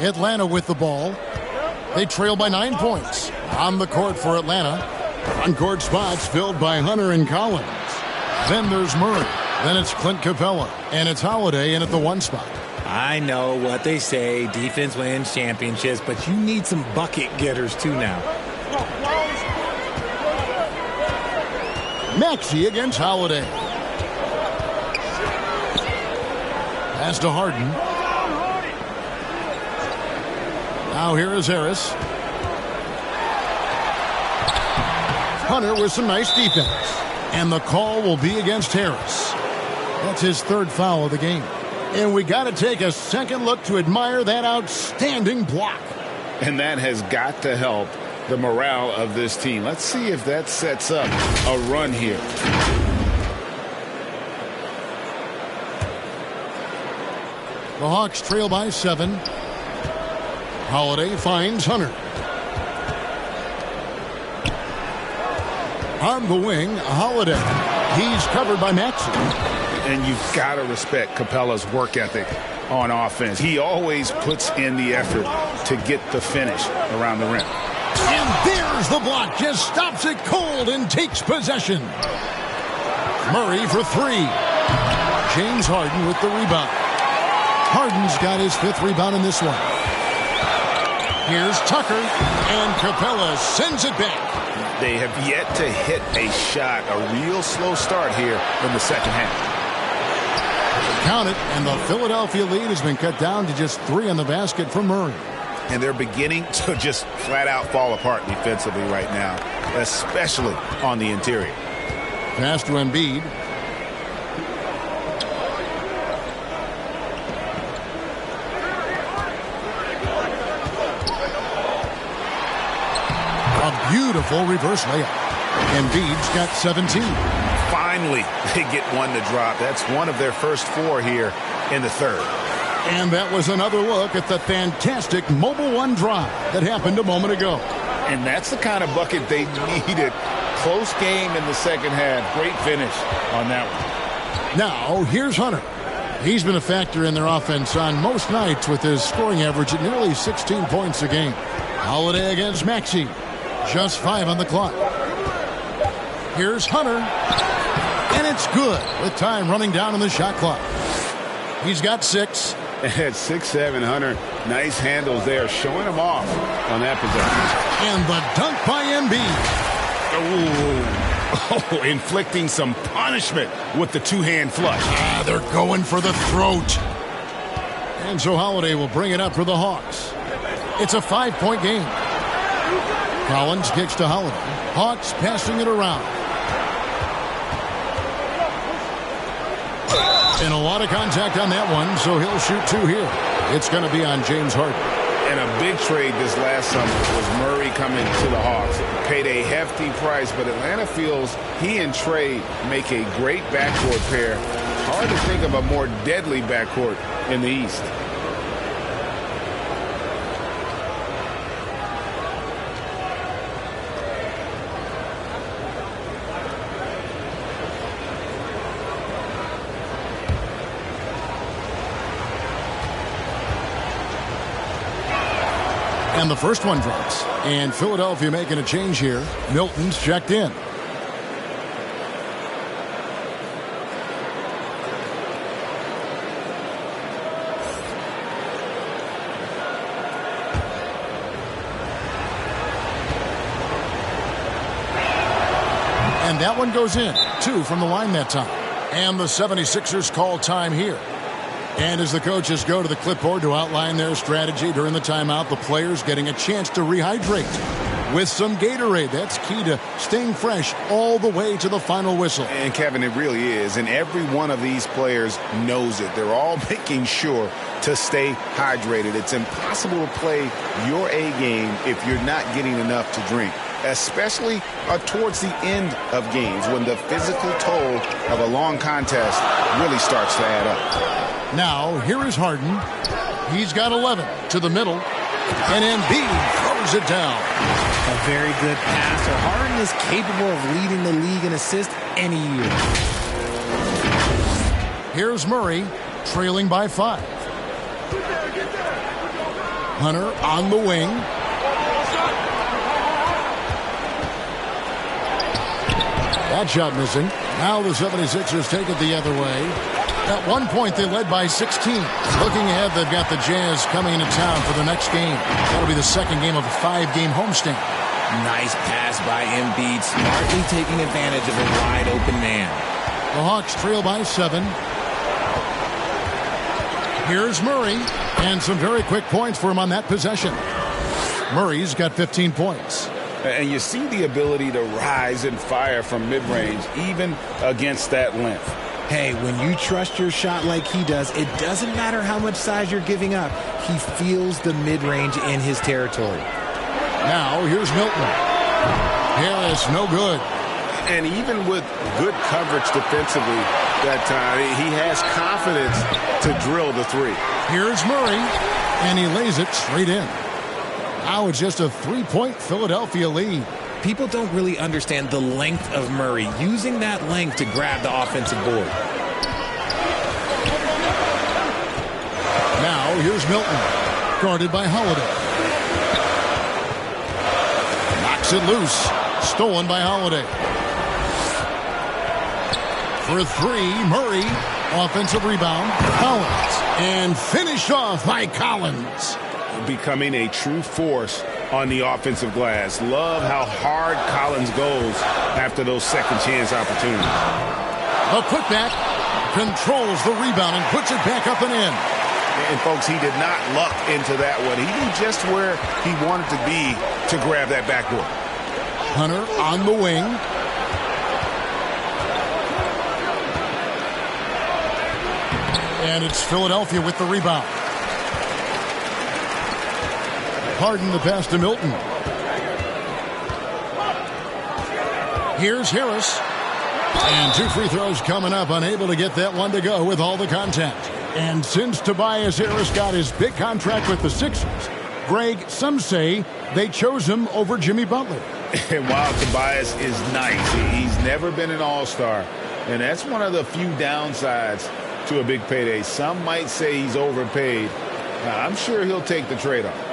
Atlanta with the ball. They trail by 9 points. On the court for Atlanta. On-court spots filled by Hunter and Collins. Then there's Murray. Then it's Clint Capella. And it's Holiday in at the 1 spot. I know what they say, defense wins championships, but you need some bucket getters too now. Maxey against Holiday. Pass to Harden. Now here is Harris. Hunter with some nice defense. And the call will be against Harris. That's his 3rd foul of the game. And we got to take a second look to admire that outstanding block. And that has got to help the morale of this team. Let's see if that sets up a run here. The Hawks trail by 7. Holiday finds Hunter. On the wing, Holiday. He's covered by Maxey. And you've got to respect Capella's work ethic on offense. He always puts in the effort to get the finish around the rim. And there's the block. Just stops it cold and takes possession. Murray for 3. James Harden with the rebound. Harden's got his 5th rebound in this one. Here's Tucker, and Capella sends it back. They have yet to hit a shot, a real slow start here in the second half. Count it, and the Philadelphia lead has been cut down to just 3 on the basket for Murray. And they're beginning to just flat out fall apart defensively right now, especially on the interior. Pass to Embiid. A beautiful reverse layup. Embiid's got 17. Finally, they get one to drop. That's one of their first 4 here in the third. And that was another look at the fantastic Mobile One drive that happened a moment ago. And that's the kind of bucket they needed. Close game in the second half. Great finish on that one. Now, here's Hunter. He's been a factor in their offense on most nights with his scoring average at nearly 16 points a game. Holiday against Maxey. Just 5 on the clock. Here's Hunter. And it's good with time running down on the shot clock. He's got 6. At 6'7", Hunter, nice handles there, showing him off on that possession. And the dunk by Embiid. Oh, inflicting some punishment with the 2-hand flush. They're going for the throat. And so Holiday will bring it up for the Hawks. It's a 5-point game. Collins kicks to Holiday. Hawks passing it around. And a lot of contact on that one, so he'll shoot 2 here. It's going to be on James Harden. And a big trade this last summer was Murray coming to the Hawks. Paid a hefty price, but Atlanta feels he and Trey make a great backcourt pair. Hard to think of a more deadly backcourt in the East. And the first one drops. And Philadelphia making a change here. Milton's checked in. And that one goes in. 2 from the line that time. And the 76ers call time here. And as the coaches go to the clipboard to outline their strategy during the timeout, the players getting a chance to rehydrate with some Gatorade. That's key to staying fresh all the way to the final whistle. And, Kevin, it really is. And every one of these players knows it. They're all making sure to stay hydrated. It's impossible to play your A game if you're not getting enough to drink, especially towards the end of games when the physical toll of a long contest really starts to add up. Now, here is Harden. He's got 11 to the middle. And Embiid throws it down. A very good passer. Harden is capable of leading the league in assists any year. Here's Murray, trailing by 5. Hunter on the wing. That shot missing. Now the 76ers take it the other way. At one point, they led by 16. Looking ahead, they've got the Jazz coming into town for the next game. That'll be the second game of a 5-game homestand. Nice pass by Embiid, smartly taking advantage of a wide-open man. The Hawks trail by 7. Here's Murray, and some very quick points for him on that possession. Murray's got 15 points. And you see the ability to rise and fire from mid-range, even against that length. Hey, when you trust your shot like he does, it doesn't matter how much size you're giving up. He feels the mid-range in his territory. Now, here's Milton. Harris, no good. And even with good coverage defensively that time, he has confidence to drill the three. Here's Murray, and he lays it straight in. Now it's just a 3-point Philadelphia lead. People don't really understand the length of Murray, using that length to grab the offensive board. Now here's Milton, guarded by Holiday. Knocks it loose, stolen by Holiday. For three, Murray, offensive rebound, Collins, and finished off by Collins. Becoming a true force on the offensive glass. Love how hard Collins goes after those second chance opportunities. A putback, controls the rebound and puts it back up and in. And folks, he did not luck into that one. He knew just where he wanted to be to grab that backboard. Hunter on the wing. And it's Philadelphia with the rebound. Harden the pass to Milton. Here's Harris. And 2 free throws coming up. Unable to get that one to go with all the contact. And since Tobias Harris got his big contract with the Sixers, Greg, some say they chose him over Jimmy Butler. And while Tobias is nice, he's never been an all-star. And that's one of the few downsides to a big payday. Some might say he's overpaid. I'm sure he'll take the trade-off.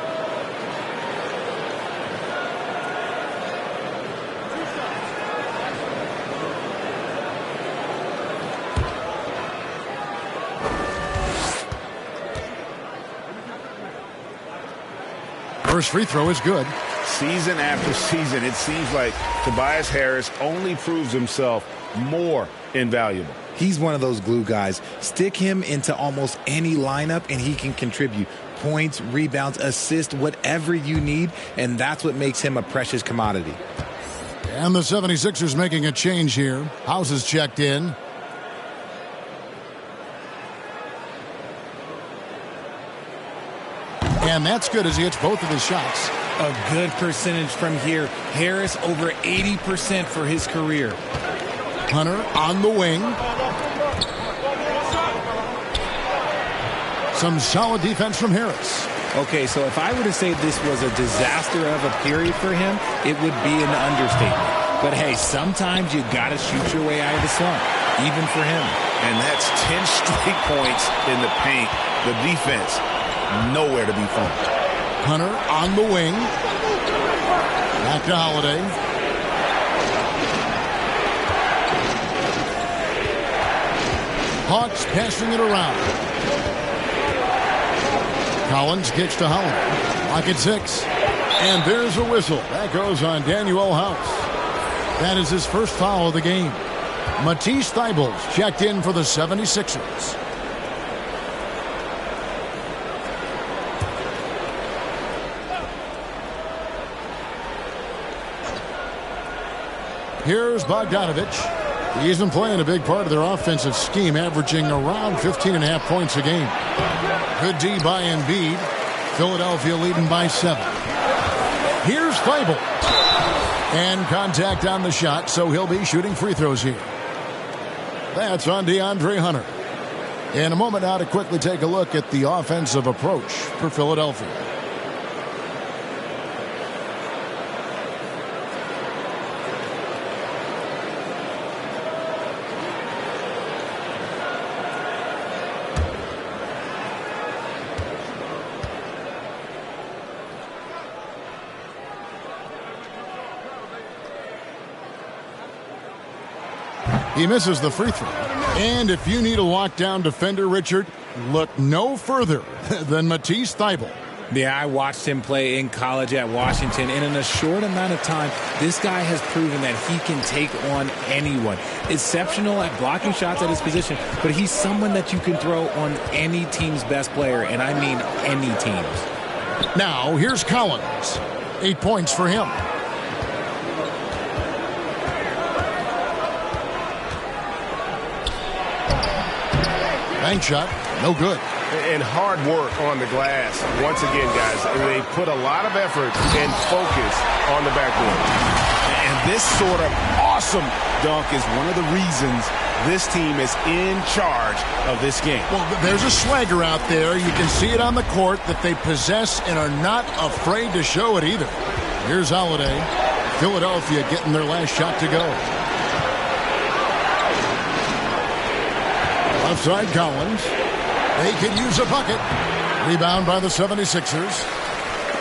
First free throw is good. Season after season, it seems like Tobias Harris only proves himself more invaluable. He's one of those glue guys. Stick him into almost any lineup and he can contribute points, rebounds, assists, whatever you need, and that's what makes him a precious commodity. And the 76ers making a change here. House is checked in. And that's good as he hits both of his shots. A good percentage from here. Harris over 80% for his career. Hunter on the wing. Some solid defense from Harris. Okay, so if I were to say this was a disaster of a period for him, it would be an understatement. But hey, sometimes you got to shoot your way out of the slump, even for him. And that's 10 straight points in the paint. The defense, nowhere to be found. Hunter on the wing. Back to Holiday. Hawks passing it around. Collins kicks to Holiday. Lock at 6. And there's a whistle. That goes on Daniel House. That is his first foul of the game. Matisse Thybulle checked in for the 76ers. Here's Bogdanovich. He's been playing a big part of their offensive scheme, averaging around 15.5 points a game. Good D by Embiid. Philadelphia leading by 7. Here's Thybulle. And contact on the shot, so he'll be shooting free throws here. That's on DeAndre Hunter. In a moment now to quickly take a look at the offensive approach for Philadelphia. He misses the free throw. And if you need a lockdown defender, Richard, look no further than Matisse Thybulle. Yeah, I watched him play in college at Washington, and in a short amount of time, this guy has proven that he can take on anyone. Exceptional at blocking shots at his position, but he's someone that you can throw on any team's best player, and I mean any teams. Now, here's Collins. 8 points for him. Bank shot, no good. And hard work on the glass. Once again, guys, they put a lot of effort and focus on the backboard. And this sort of awesome dunk is one of the reasons this team is in charge of this game. Well, there's a swagger out there. You can see it on the court that they possess and are not afraid to show it either. Here's Holiday. Philadelphia getting their last shot to go. Left side Collins. They could use a bucket. Rebound by the 76ers.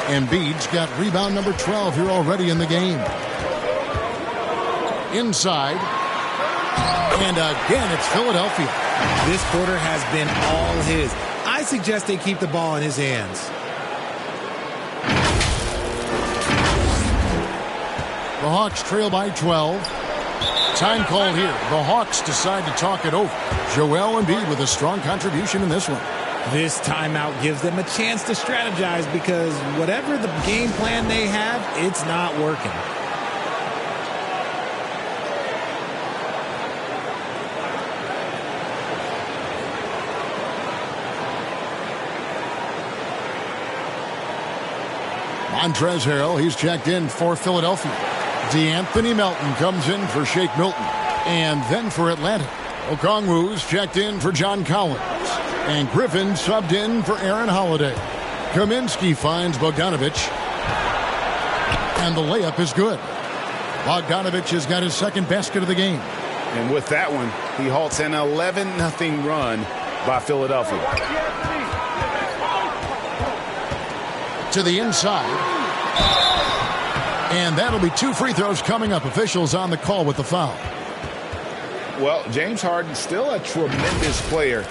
Embiid's got rebound number 12 here already in the game. Inside. And again, it's Philadelphia. This quarter has been all his. I suggest they keep the ball in his hands. The Hawks trail by 12. Time call here. The Hawks decide to talk it over. Joel Embiid with a strong contribution in this one. This timeout gives them a chance to strategize because whatever the game plan they have, it's not working. Montrezl Harrell, he's checked in for Philadelphia. DeAnthony Melton comes in for Shake Milton. And then for Atlanta, Okongwu's checked in for John Collins. And Griffin subbed in for Aaron Holiday. Kaminsky finds Bogdanovic. And the layup is good. Bogdanovic has got his second basket of the game. And with that one, he halts an 11-0 run by Philadelphia. To the inside. And that'll be 2 free throws coming up. Officials on the call with the foul. Well, James Harden still a tremendous player,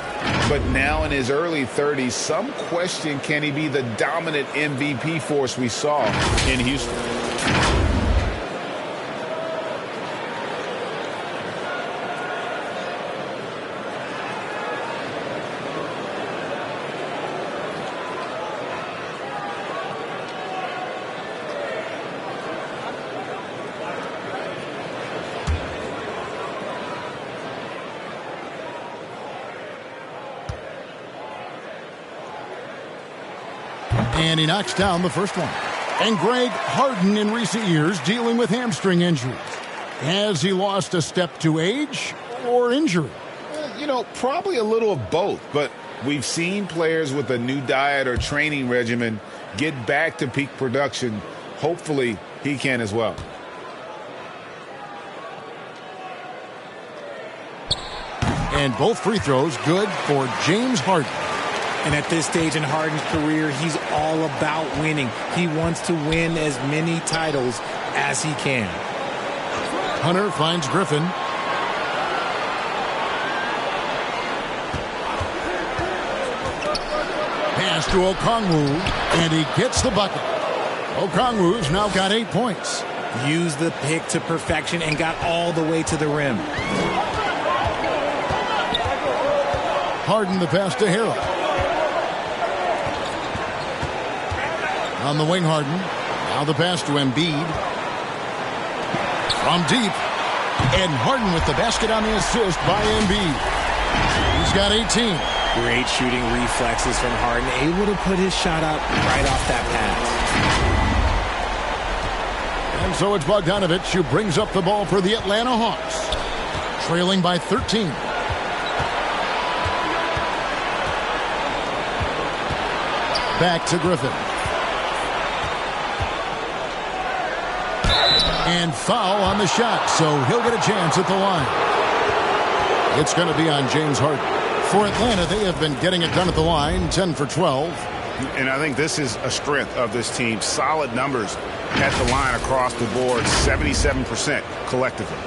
but now in his early 30s, some question, can he be the dominant MVP force we saw in Houston? And he knocks down the first one. And Greg Harden in recent years dealing with hamstring injuries. Has he lost a step to age or injury? You know, probably a little of both, but we've seen players with a new diet or training regimen get back to peak production. Hopefully he can as well. And both free throws good for James Harden. And at this stage in Harden's career, he's all about winning. He wants to win as many titles as he can. Hunter finds Griffin. Pass to Okongwu, and he gets the bucket. Okongwu's now got 8 points. Used the pick to perfection and got all the way to the rim. Harden the pass to Harrell. On the wing, Harden. Now the pass to Embiid. From deep. And Harden with the basket on the assist by Embiid. He's got 18. Great shooting reflexes from Harden. Able to put his shot up right off that pass. And so it's Bogdanovic who brings up the ball for the Atlanta Hawks. Trailing by 13. Back to Griffin. And foul on the shot, so he'll get a chance at the line. It's going to be on James Harden. For Atlanta, they have been getting it done at the line, 10 for 12. And I think this is a strength of this team. Solid numbers at the line across the board, 77% collectively.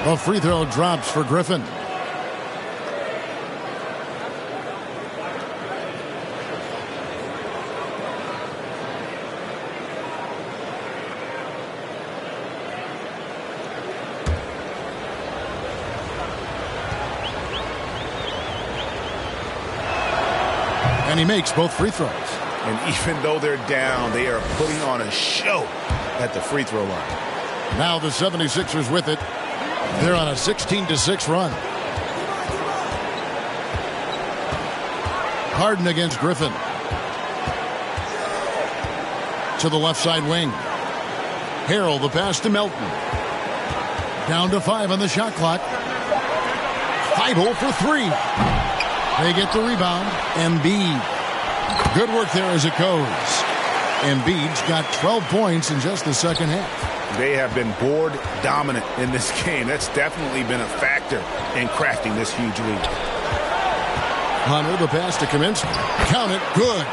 A free throw drops for Griffin. And he makes both free throws. And even though they're down, they are putting on a show at the free throw line. Now the 76ers with it. They're on a 16-6 run. Harden against Griffin. To the left side wing. Harrell, the pass to Melton. Down to 5 on the shot clock. Feibel for 3. They get the rebound. Embiid. Good work there as it goes. Embiid's got 12 points in just the second half. They have been board dominant in this game. That's definitely been a factor in crafting this huge lead. Hunter, the pass to Kaminsky. Count it. Good.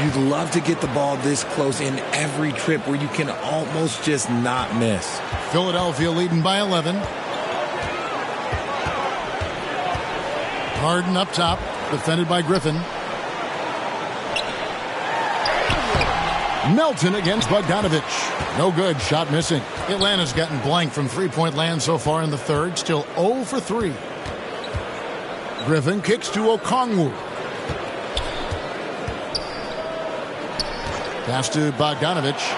You'd love to get the ball this close in every trip where you can almost just not miss. Philadelphia leading by 11. Harden up top, defended by Griffin. Melton against Bogdanovich. No good, shot missing. Atlanta's gotten blank from three-point land so far in the third, still 0 for 3. Griffin kicks to Okongwu. Pass to Bogdanovich.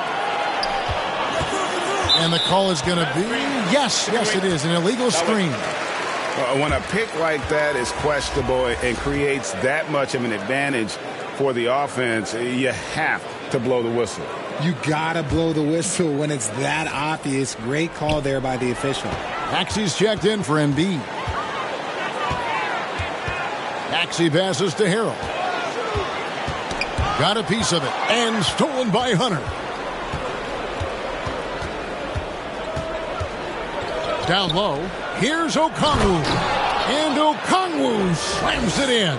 And the call is going to be, yes, it is, an illegal screen. When a pick like that is questionable and creates that much of an advantage for the offense, you have to blow the whistle. You gotta blow the whistle when it's that obvious. Great call there by the official. Maxey's checked in for Embiid. Maxey passes to Harrell. Got a piece of it and stolen by Hunter. Down low, here's Okongwu. And Okongwu slams it in.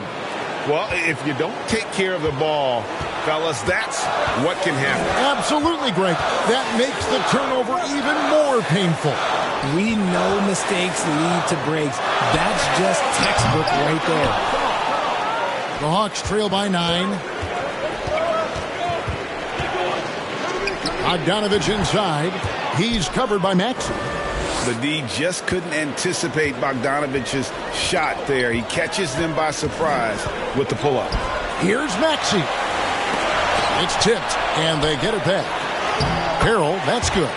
Well, if you don't take care of the ball, fellas, that's what can happen. Absolutely, Greg. That makes the turnover even more painful. We know mistakes lead to breaks. That's just textbook right there. The Hawks trail by 9. Bogdanovich inside. He's covered by Maxey. The D just couldn't anticipate Bogdanovich's shot there. He catches them by surprise with the pull-up. Here's Maxey. It's tipped, and they get it back. Harrell, that's good.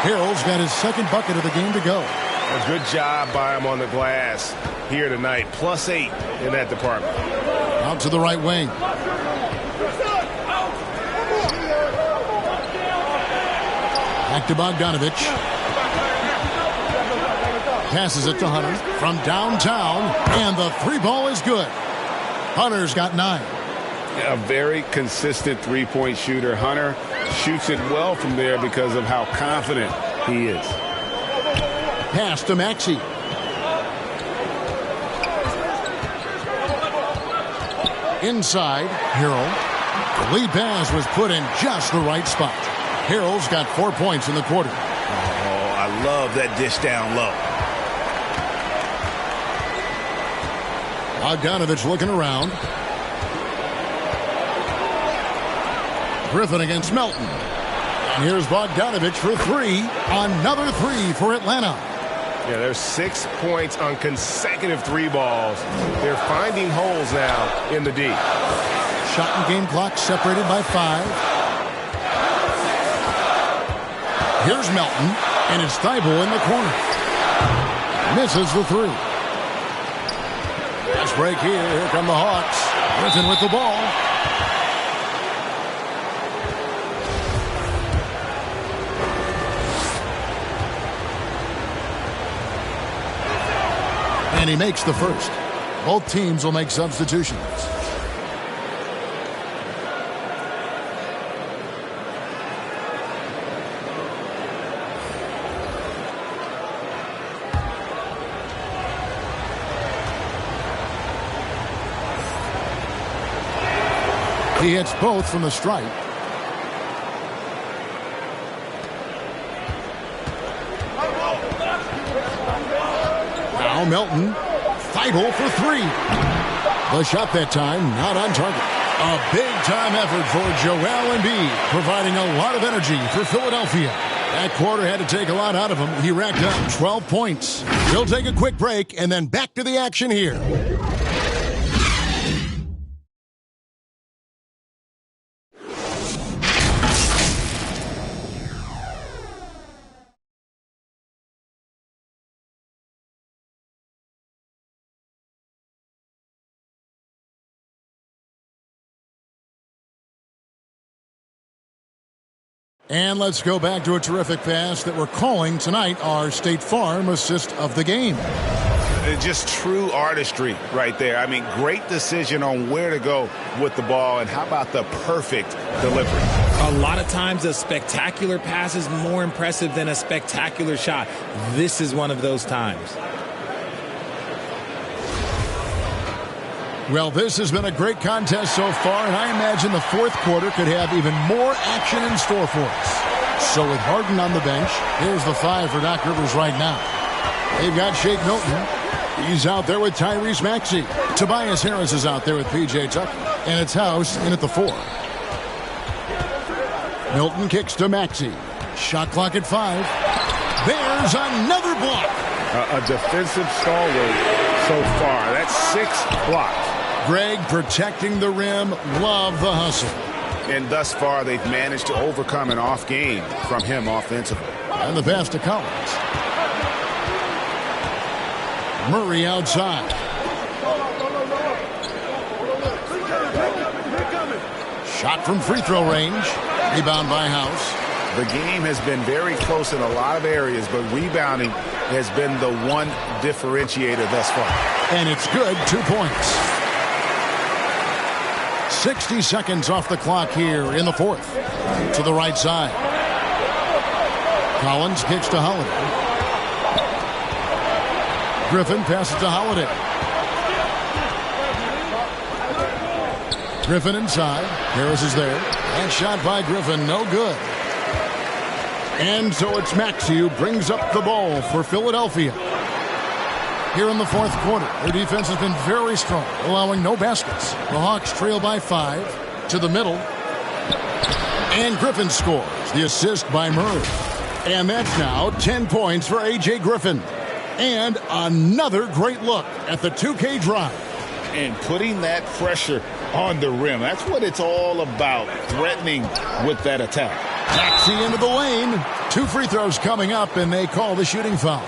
Harrell's got his second bucket of the game to go. A good job by him on the glass here tonight. +8 in that department. Out to the right wing. Back to Bogdanovich. Passes it to Hunter from downtown, and the three ball is good. Hunter's got 9. A very consistent three-point shooter. Hunter shoots it well from there because of how confident he is. Pass to Maxey. Inside, Harrell. The lead pass was put in just the right spot. Harrell's got 4 points in the quarter. Oh, I love that dish down low. Bogdanovich looking around. Griffin against Melton. And here's Bogdanovich for 3. Another 3 for Atlanta. Yeah, there's 6 points on consecutive 3 balls. They're finding holes now in the D. Shot and game clock separated by 5. Here's Melton, and it's Thibault in the corner. Misses the 3. Fast break here. Here come the Hawks. Griffin with the ball. And he makes the first. Both teams will make substitutions. He hits both from the stripe. Now Melton. Thibault for 3. The shot that time not on target. A big-time effort for Joel Embiid, providing a lot of energy for Philadelphia. That quarter had to take a lot out of him. He racked up 12 points. He'll take a quick break and then back to the action here. And let's go back to a terrific pass that we're calling tonight our State Farm assist of the game. Just true artistry right there. I mean, great decision on where to go with the ball, and how about the perfect delivery? A lot of times a spectacular pass is more impressive than a spectacular shot. This is one of those times. Well, this has been a great contest so far, and I imagine the fourth quarter could have even more action in store for us. So with Harden on the bench, here's the 5 for Doc Rivers right now. They've got Shake Milton. He's out there with Tyrese Maxey. Tobias Harris is out there with P.J. Tucker. And it's House in at the 4. Milton kicks to Maxey. Shot clock at 5. There's another block. A defensive stalwart so far. That's 6 blocks. Greg protecting the rim. Love the hustle. And thus far, they've managed to overcome an off game from him offensively. And the pass to Collins. Murray outside. Shot from free throw range. Rebound by House. The game has been very close in a lot of areas, but rebounding has been the one differentiator thus far. And it's good. 2 points. 60 seconds off the clock here in the fourth. To the right side. Collins kicks to Holiday. Griffin passes to Holiday. Griffin inside. Harris is there. And shot by Griffin. No good. And so it's Maxey who brings up the ball for Philadelphia. Here in the fourth quarter, their defense has been very strong, allowing no baskets. The Hawks trail by 5 to the middle. And Griffin scores. The assist by Murray. And that's now 10 points for A.J. Griffin. And another great look at the 2K drive. And putting that pressure on the rim. That's what it's all about, threatening with that attack. Maxey into the lane. 2 free throws coming up, and they call the shooting foul.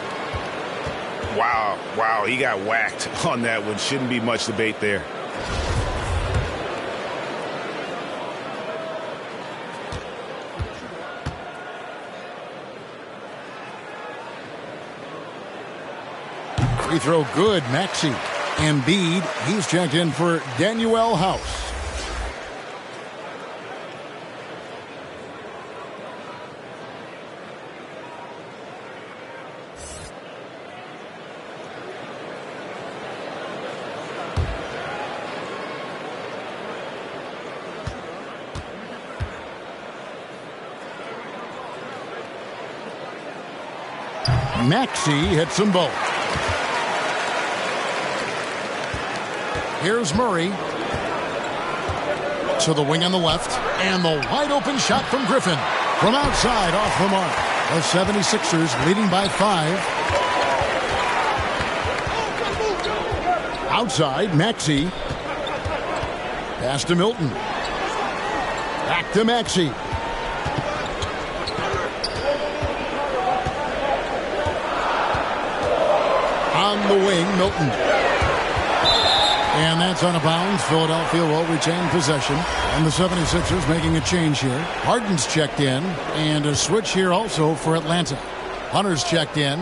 Wow, he got whacked on that one. Shouldn't be much debate there. Free throw good, Maxey. Embiid, he's checked in for Danuel House. Maxey hits them both. Here's Murray to the wing on the left, and the wide open shot from Griffin from outside off the mark. The 76ers leading by 5. Outside, Maxey. Pass to Milton. Back to Maxey. On the wing, Milton. And that's out of bounds. Philadelphia will retain possession. And the 76ers making a change here. Harden's checked in. And a switch here also for Atlanta. Hunter's checked in.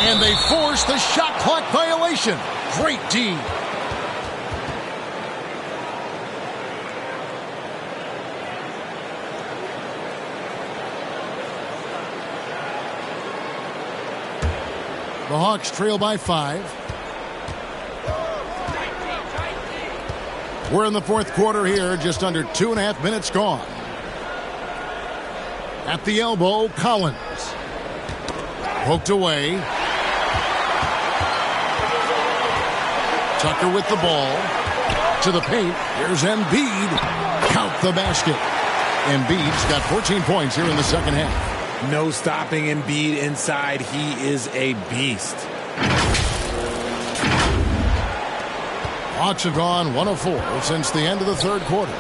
And they force the shot clock violation. Great D. The Hawks trail by 5. We're in the fourth quarter here, just under 2.5 minutes gone. At the elbow, Collins. Poked away. Tucker with the ball. To the paint. Here's Embiid. Count the basket. Embiid's got 14 points here in the second half. No stopping Embiid inside. He is a beast. Hawks have gone 1 of 4 since the end of the third quarter.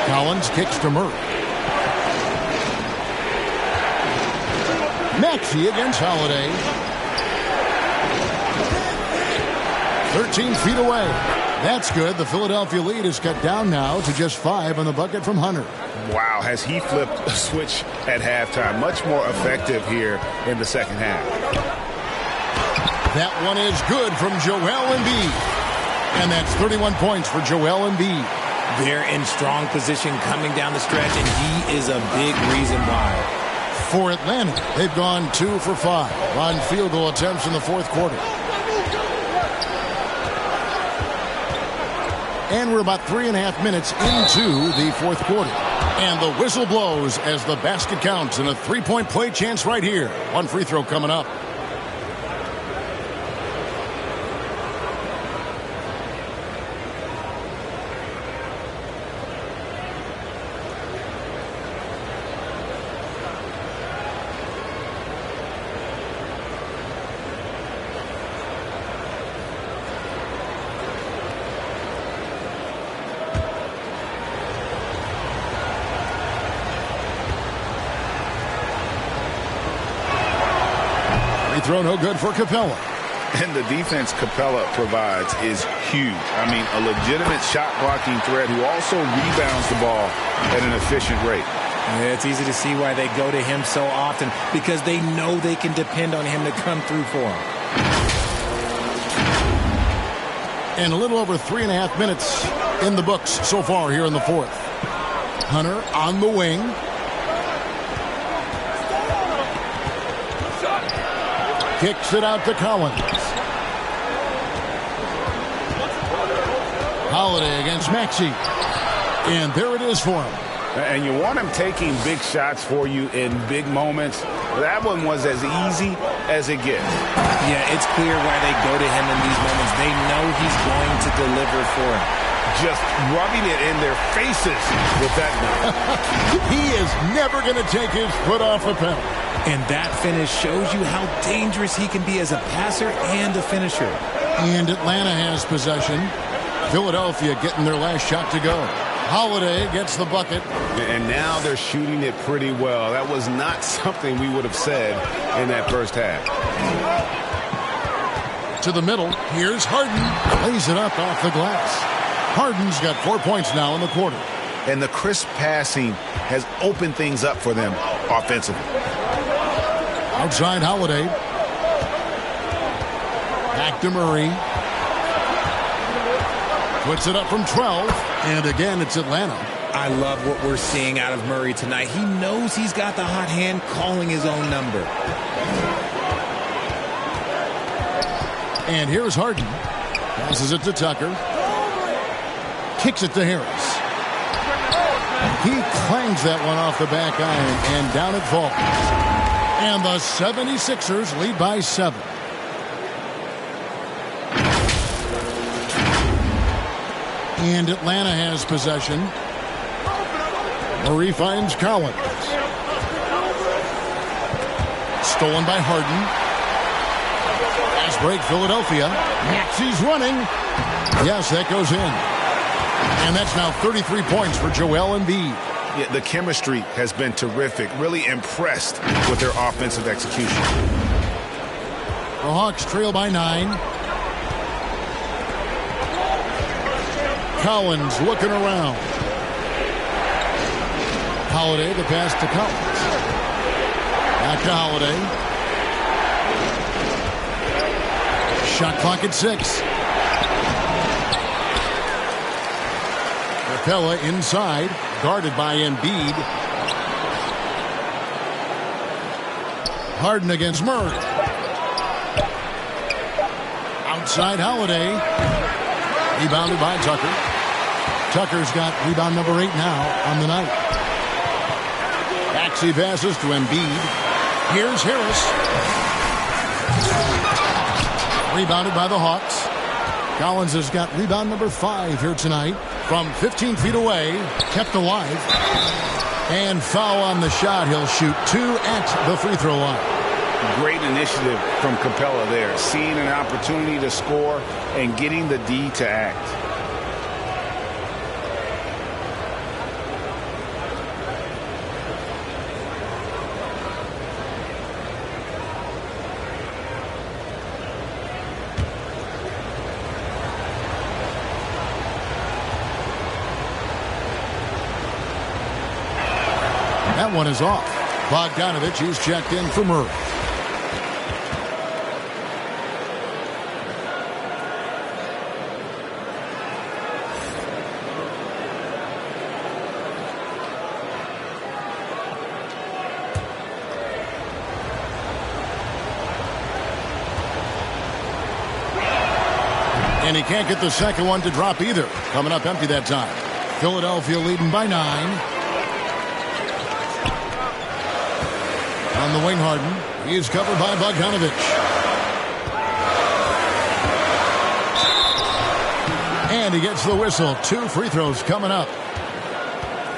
Collins kicks to Murray. Maxey against Holiday. 13 feet away. That's good. The Philadelphia lead is cut down now to just 5 on the bucket from Hunter. Wow, has he flipped a switch at halftime? Much more effective here in the second half. That one is good from Joel Embiid. And that's 31 points for Joel Embiid. They're in strong position coming down the stretch, and he is a big reason why. For Atlanta, they've gone 2 for 5 on field goal attempts in the fourth quarter. And we're about 3.5 minutes into the fourth quarter. And the whistle blows as the basket counts and a 3-point play chance right here. One free throw coming up. Throw no good for Capella. And the defense Capella provides is huge. I mean, a legitimate shot blocking threat who also rebounds the ball at an efficient rate. Yeah, it's easy to see why they go to him so often, because they know they can depend on him to come through for them. And a little over 3.5 minutes in the books so far here in the fourth. Hunter on the wing. Kicks it out to Collins. Holiday against Maxey. And there it is for him. And you want him taking big shots for you in big moments. That one was as easy as it gets. Yeah, it's clear why they go to him in these moments. They know he's going to deliver for him. Just rubbing it in their faces with that gun. He is never going to take his foot off the pedal. And that finish shows you how dangerous he can be as a passer and a finisher. And Atlanta has possession. Philadelphia getting their last shot to go. Holiday gets the bucket. And now they're shooting it pretty well. That was not something we would have said in that first half. To the middle. Here's Harden. Lays it up off the glass. Harden's got 4 points now in the quarter. And the crisp passing has opened things up for them offensively. Outside Holiday. Back to Murray. Puts it up from 12. And again, it's Atlanta. I love what we're seeing out of Murray tonight. He knows he's got the hot hand calling his own number. And here's Harden. Passes it to Tucker. Kicks it to Harris. He clangs that one off the back iron, and down it falls. And the 76ers lead by 7. And Atlanta has possession. Murray finds Collins. Stolen by Harden. Fast break, Philadelphia. Maxey's running. Yes, that goes in. And that's now 33 points for Joel Embiid. Yeah, the chemistry has been terrific. Really impressed with their offensive execution. The Hawks trail by 9. Collins looking around. Holiday, the pass to Collins. Back to Holiday. Shot clock at 6. Capella inside, guarded by Embiid. Harden against Murray. Outside Holiday. Rebounded by Tucker. Tucker's got rebound number 8 now on the night. Maxey passes to Embiid. Here's Harris. Rebounded by the Hawks. Collins has got rebound number 5 here tonight. From 15 feet away, kept alive. And foul on the shot. He'll shoot 2 at the free throw line. Great initiative from Capella there. Seeing an opportunity to score and getting the D to act. That one is off. Bogdanovich is checked in for Murray. And he can't get the second one to drop either. Coming up empty that time. Philadelphia leading by 9. On the wing, Harden. He is covered by Bogdanovich. And he gets the whistle. 2 free throws coming up.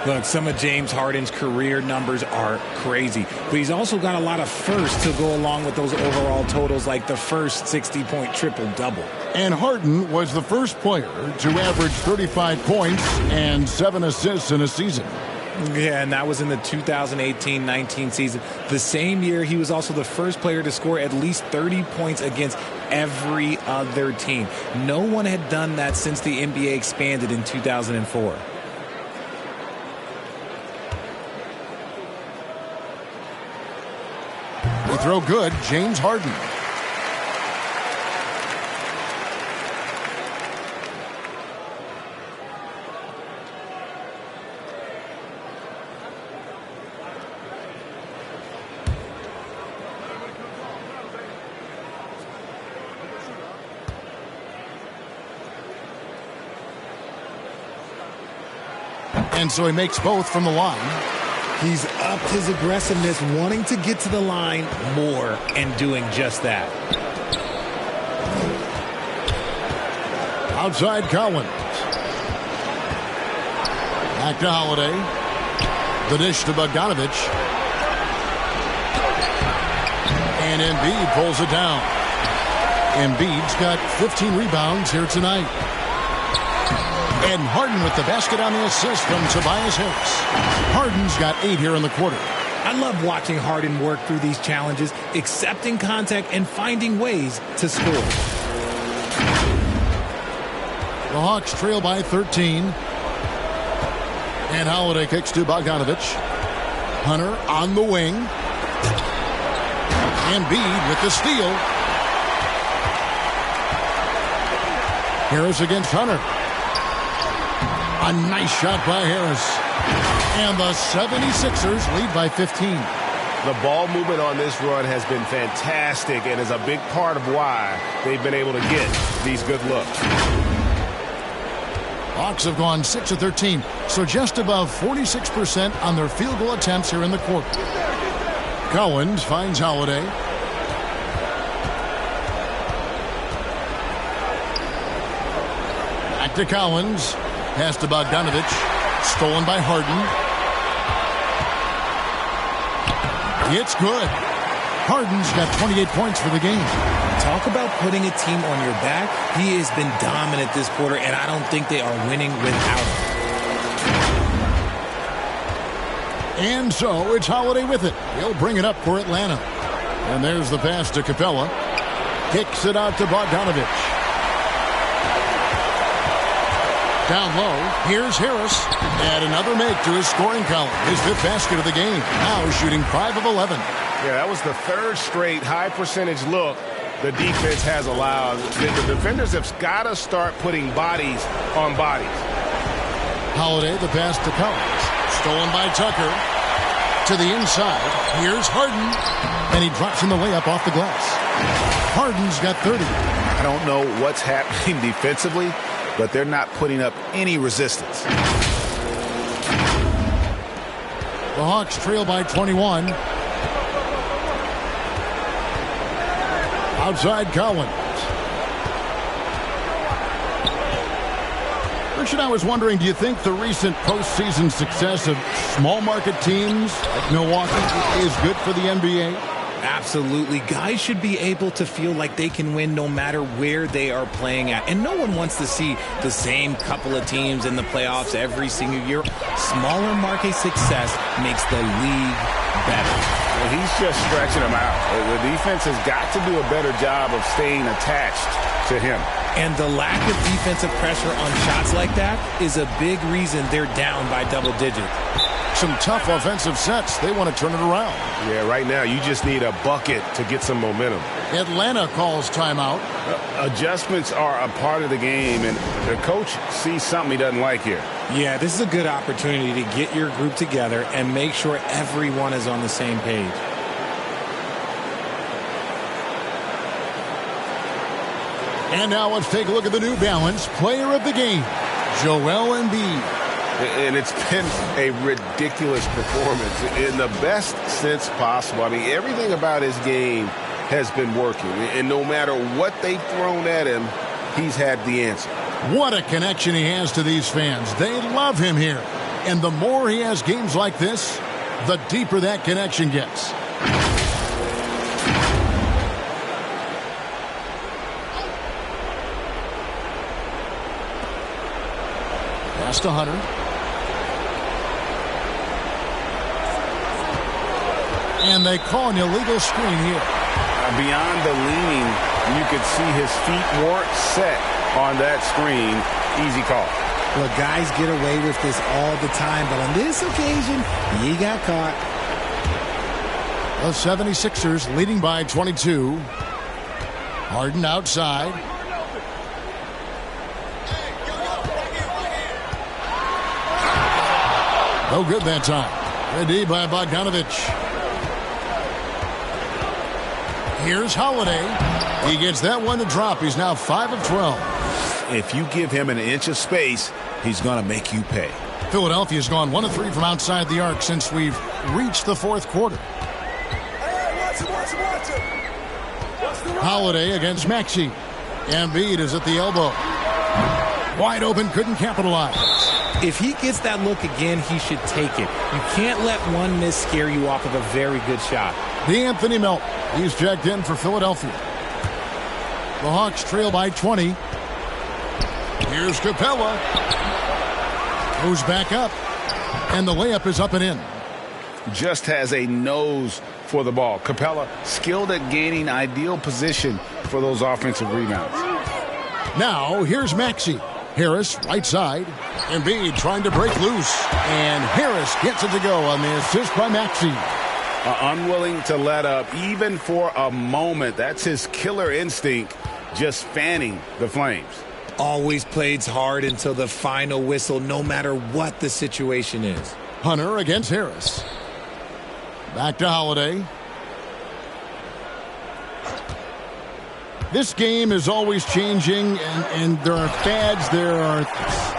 Look, some of James Harden's career numbers are crazy, but he's also got a lot of firsts to go along with those overall totals, like the first 60-point triple-double. And Harden was the first player to average 35 points and 7 assists in a season. Yeah, and that was in the 2018-19 season. The same year, he was also the first player to score at least 30 points against every other team. No one had done that since the NBA expanded in 2004. Free throw good, James Harden. And so he makes both from the line. He's upped his aggressiveness, wanting to get to the line more and doing just that. Outside Collins. Back to Holiday. The dish to Bogdanovich. And Embiid pulls it down. Embiid's got 15 rebounds here tonight. And Harden with the basket on the assist from Tobias Harris. Harden's got 8 here in the quarter. I love watching Harden work through these challenges, accepting contact and finding ways to score. The Hawks trail by 13. And Holiday kicks to Bogdanovich. Hunter on the wing. Embiid with the steal. Harris against Hunter. A nice shot by Harris. And the 76ers lead by 15. The ball movement on this run has been fantastic and is a big part of why they've been able to get these good looks. Hawks have gone 6 of 13, so just above 46% on their field goal attempts here in the quarter. Collins finds Holiday. Back to Collins. Pass to Bogdanovich. Stolen by Harden. It's good. Harden's got 28 points for the game. Talk about putting a team on your back. He has been dominant this quarter, and I don't think they are winning without him. And so it's Holiday with it. He'll bring it up for Atlanta. And there's the pass to Capella. Kicks it out to Bogdanovich. Down low, here's Harris. And another make to his scoring column. His 5th basket of the game. Now shooting 5 of 11. Yeah, that was the 3rd straight high percentage look the defense has allowed. The defenders have got to start putting bodies on bodies. Holiday, the pass to Collins. Stolen by Tucker. To the inside. Here's Harden. And he drops in the layup off the glass. Harden's got 30. I don't know what's happening defensively, but they're not putting up any resistance. The Hawks trail by 21. Outside Collins. Richard, I was wondering, do you think the recent postseason success of small market teams like Milwaukee is good for the NBA? Absolutely. Guys should be able to feel like they can win no matter where they are playing at. And no one wants to see the same couple of teams in the playoffs every single year. Smaller market success makes the league better. Well, he's just stretching them out. The defense has got to do a better job of staying attached to him. And the lack of defensive pressure on shots like that is a big reason they're down by double digits. some tough offensive sets. They want to turn it around. Yeah, right now you just need a bucket to get some momentum. Atlanta calls timeout. Adjustments are a part of the game, and the coach sees something he doesn't like here. Yeah, this is a good opportunity to get your group together and make sure everyone is on the same page. And now let's take a look at the New Balance Player of the Game, Joel Embiid. And it's been a ridiculous performance in the best sense possible. I mean, everything about his game has been working. And no matter what they've thrown at him, he's had the answer. What a connection he has to these fans. They love him here. And the more he has games like this, the deeper that connection gets. Pass to Hunter. And they call an illegal screen here. Beyond the leaning, you could see his feet weren't set on that screen. Easy call. Look, guys get away with this all the time, but on this occasion, he got caught. The 76ers leading by 22. Harden outside. No good that time. Ready by Bogdanovich. Here's Holiday. He gets that one to drop. He's now 5 of 12. If you give him an inch of space, he's going to make you pay. Philadelphia's gone 1 of 3 from outside the arc since we've reached the fourth quarter. Holiday against Maxey. Embiid is at the elbow. Wide open, couldn't capitalize. If he gets that look again, he should take it. You can't let one miss scare you off of a very good shot. D'Anthony Melton. He's checked in for Philadelphia. The Hawks trail by 20. Here's Capella. Goes back up. And the layup is up and in. Just has a nose for the ball. Capella skilled at gaining ideal position for those offensive rebounds. Now, here's Maxey. Harris, right side. Embiid trying to break loose. And Harris gets it to go on the assist by Maxey. Unwilling to let up, even for a moment. That's his killer instinct, just fanning the flames. Always plays hard until the final whistle, no matter what the situation is. Hunter against Harris. Back to Holiday. This game is always changing, and there are fads.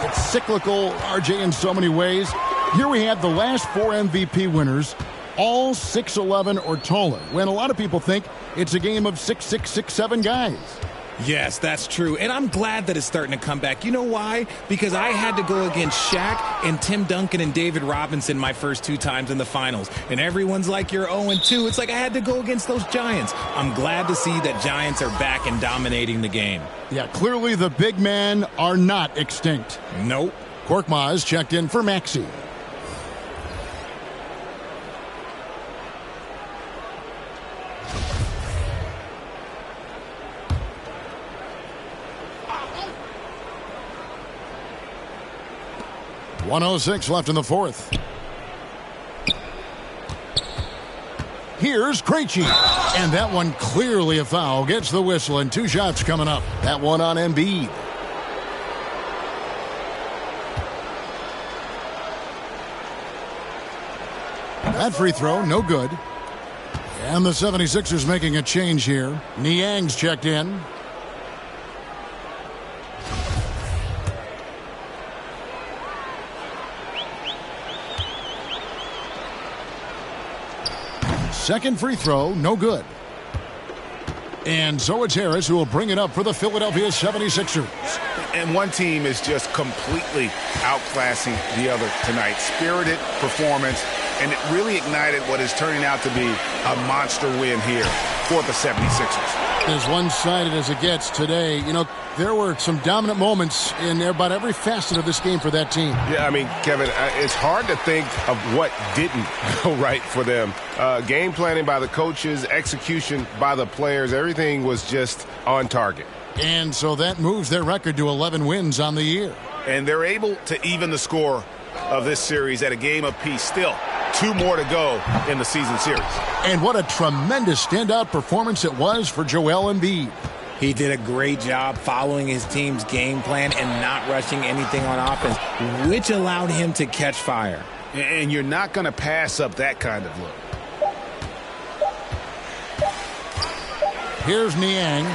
It's cyclical, RJ, in so many ways. Here we have the last 4 MVP winners, all 6'11" or taller, when a lot of people think it's a game of 6'6", 6'7" guys. Yes, that's true, and I'm glad that it's starting to come back. You know why? Because I had to go against Shaq and Tim Duncan and David Robinson my first 2 times in the finals, and everyone's like, you're 0-2. It's like I had to go against those Giants. I'm glad to see that Giants are back and dominating the game. Yeah, clearly the big men are not extinct. Nope. Korkmaz checked in for Maxey. .106 left in the fourth. Here's Krejci. And that one clearly a foul. Gets the whistle, and 2 shots coming up. That one on Embiid. That free throw, no good. And the 76ers making a change here. Niang's checked in. Second free throw, no good. And so it's Harris who will bring it up for the Philadelphia 76ers. And one team is just completely outclassing the other tonight. Spirited performance, and it really ignited what is turning out to be a monster win here for the 76ers. As one-sided as it gets today, you know, there were some dominant moments in about every facet of this game for that team. Yeah, I mean, Kevin, it's hard to think of what didn't go right for them. Game planning by the coaches, execution by the players, everything was just on target. And so that moves their record to 11 wins on the year. And they're able to even the score of this series at a game apiece. Still, 2 more to go in the season series. And what a tremendous standout performance it was for Joel Embiid. He did a great job following his team's game plan and not rushing anything on offense, which allowed him to catch fire. And you're not going to pass up that kind of look. Here's Niang.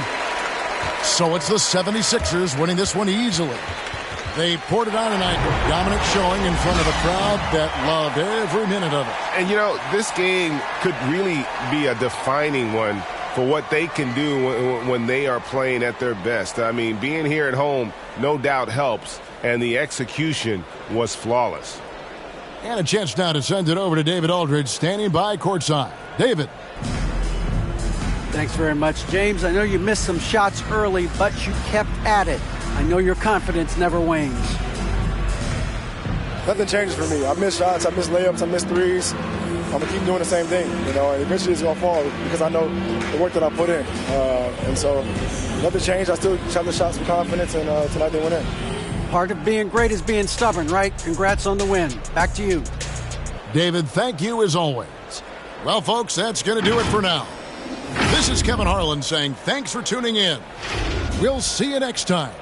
So it's the 76ers winning this one easily. They poured it on tonight. Dominant showing in front of a crowd that loved every minute of it. And, you know, this game could really be a defining one for what they can do when they are playing at their best. I mean, being here at home no doubt helps, and the execution was flawless. And a chance now to send it over to David Aldridge, standing by courtside. David. Thanks very much, James. I know you missed some shots early, but you kept at it. I know your confidence never wanes. Nothing changes for me. I miss shots, I miss layups, I miss threes. I'm going to keep doing the same thing, you know, and eventually it's going to fall because I know the work that I put in. And so nothing changed. I still shot the shots with confidence, and tonight they went in. Part of being great is being stubborn, right? Congrats on the win. Back to you. David, thank you as always. Well, folks, that's going to do it for now. This is Kevin Harlan saying thanks for tuning in. We'll see you next time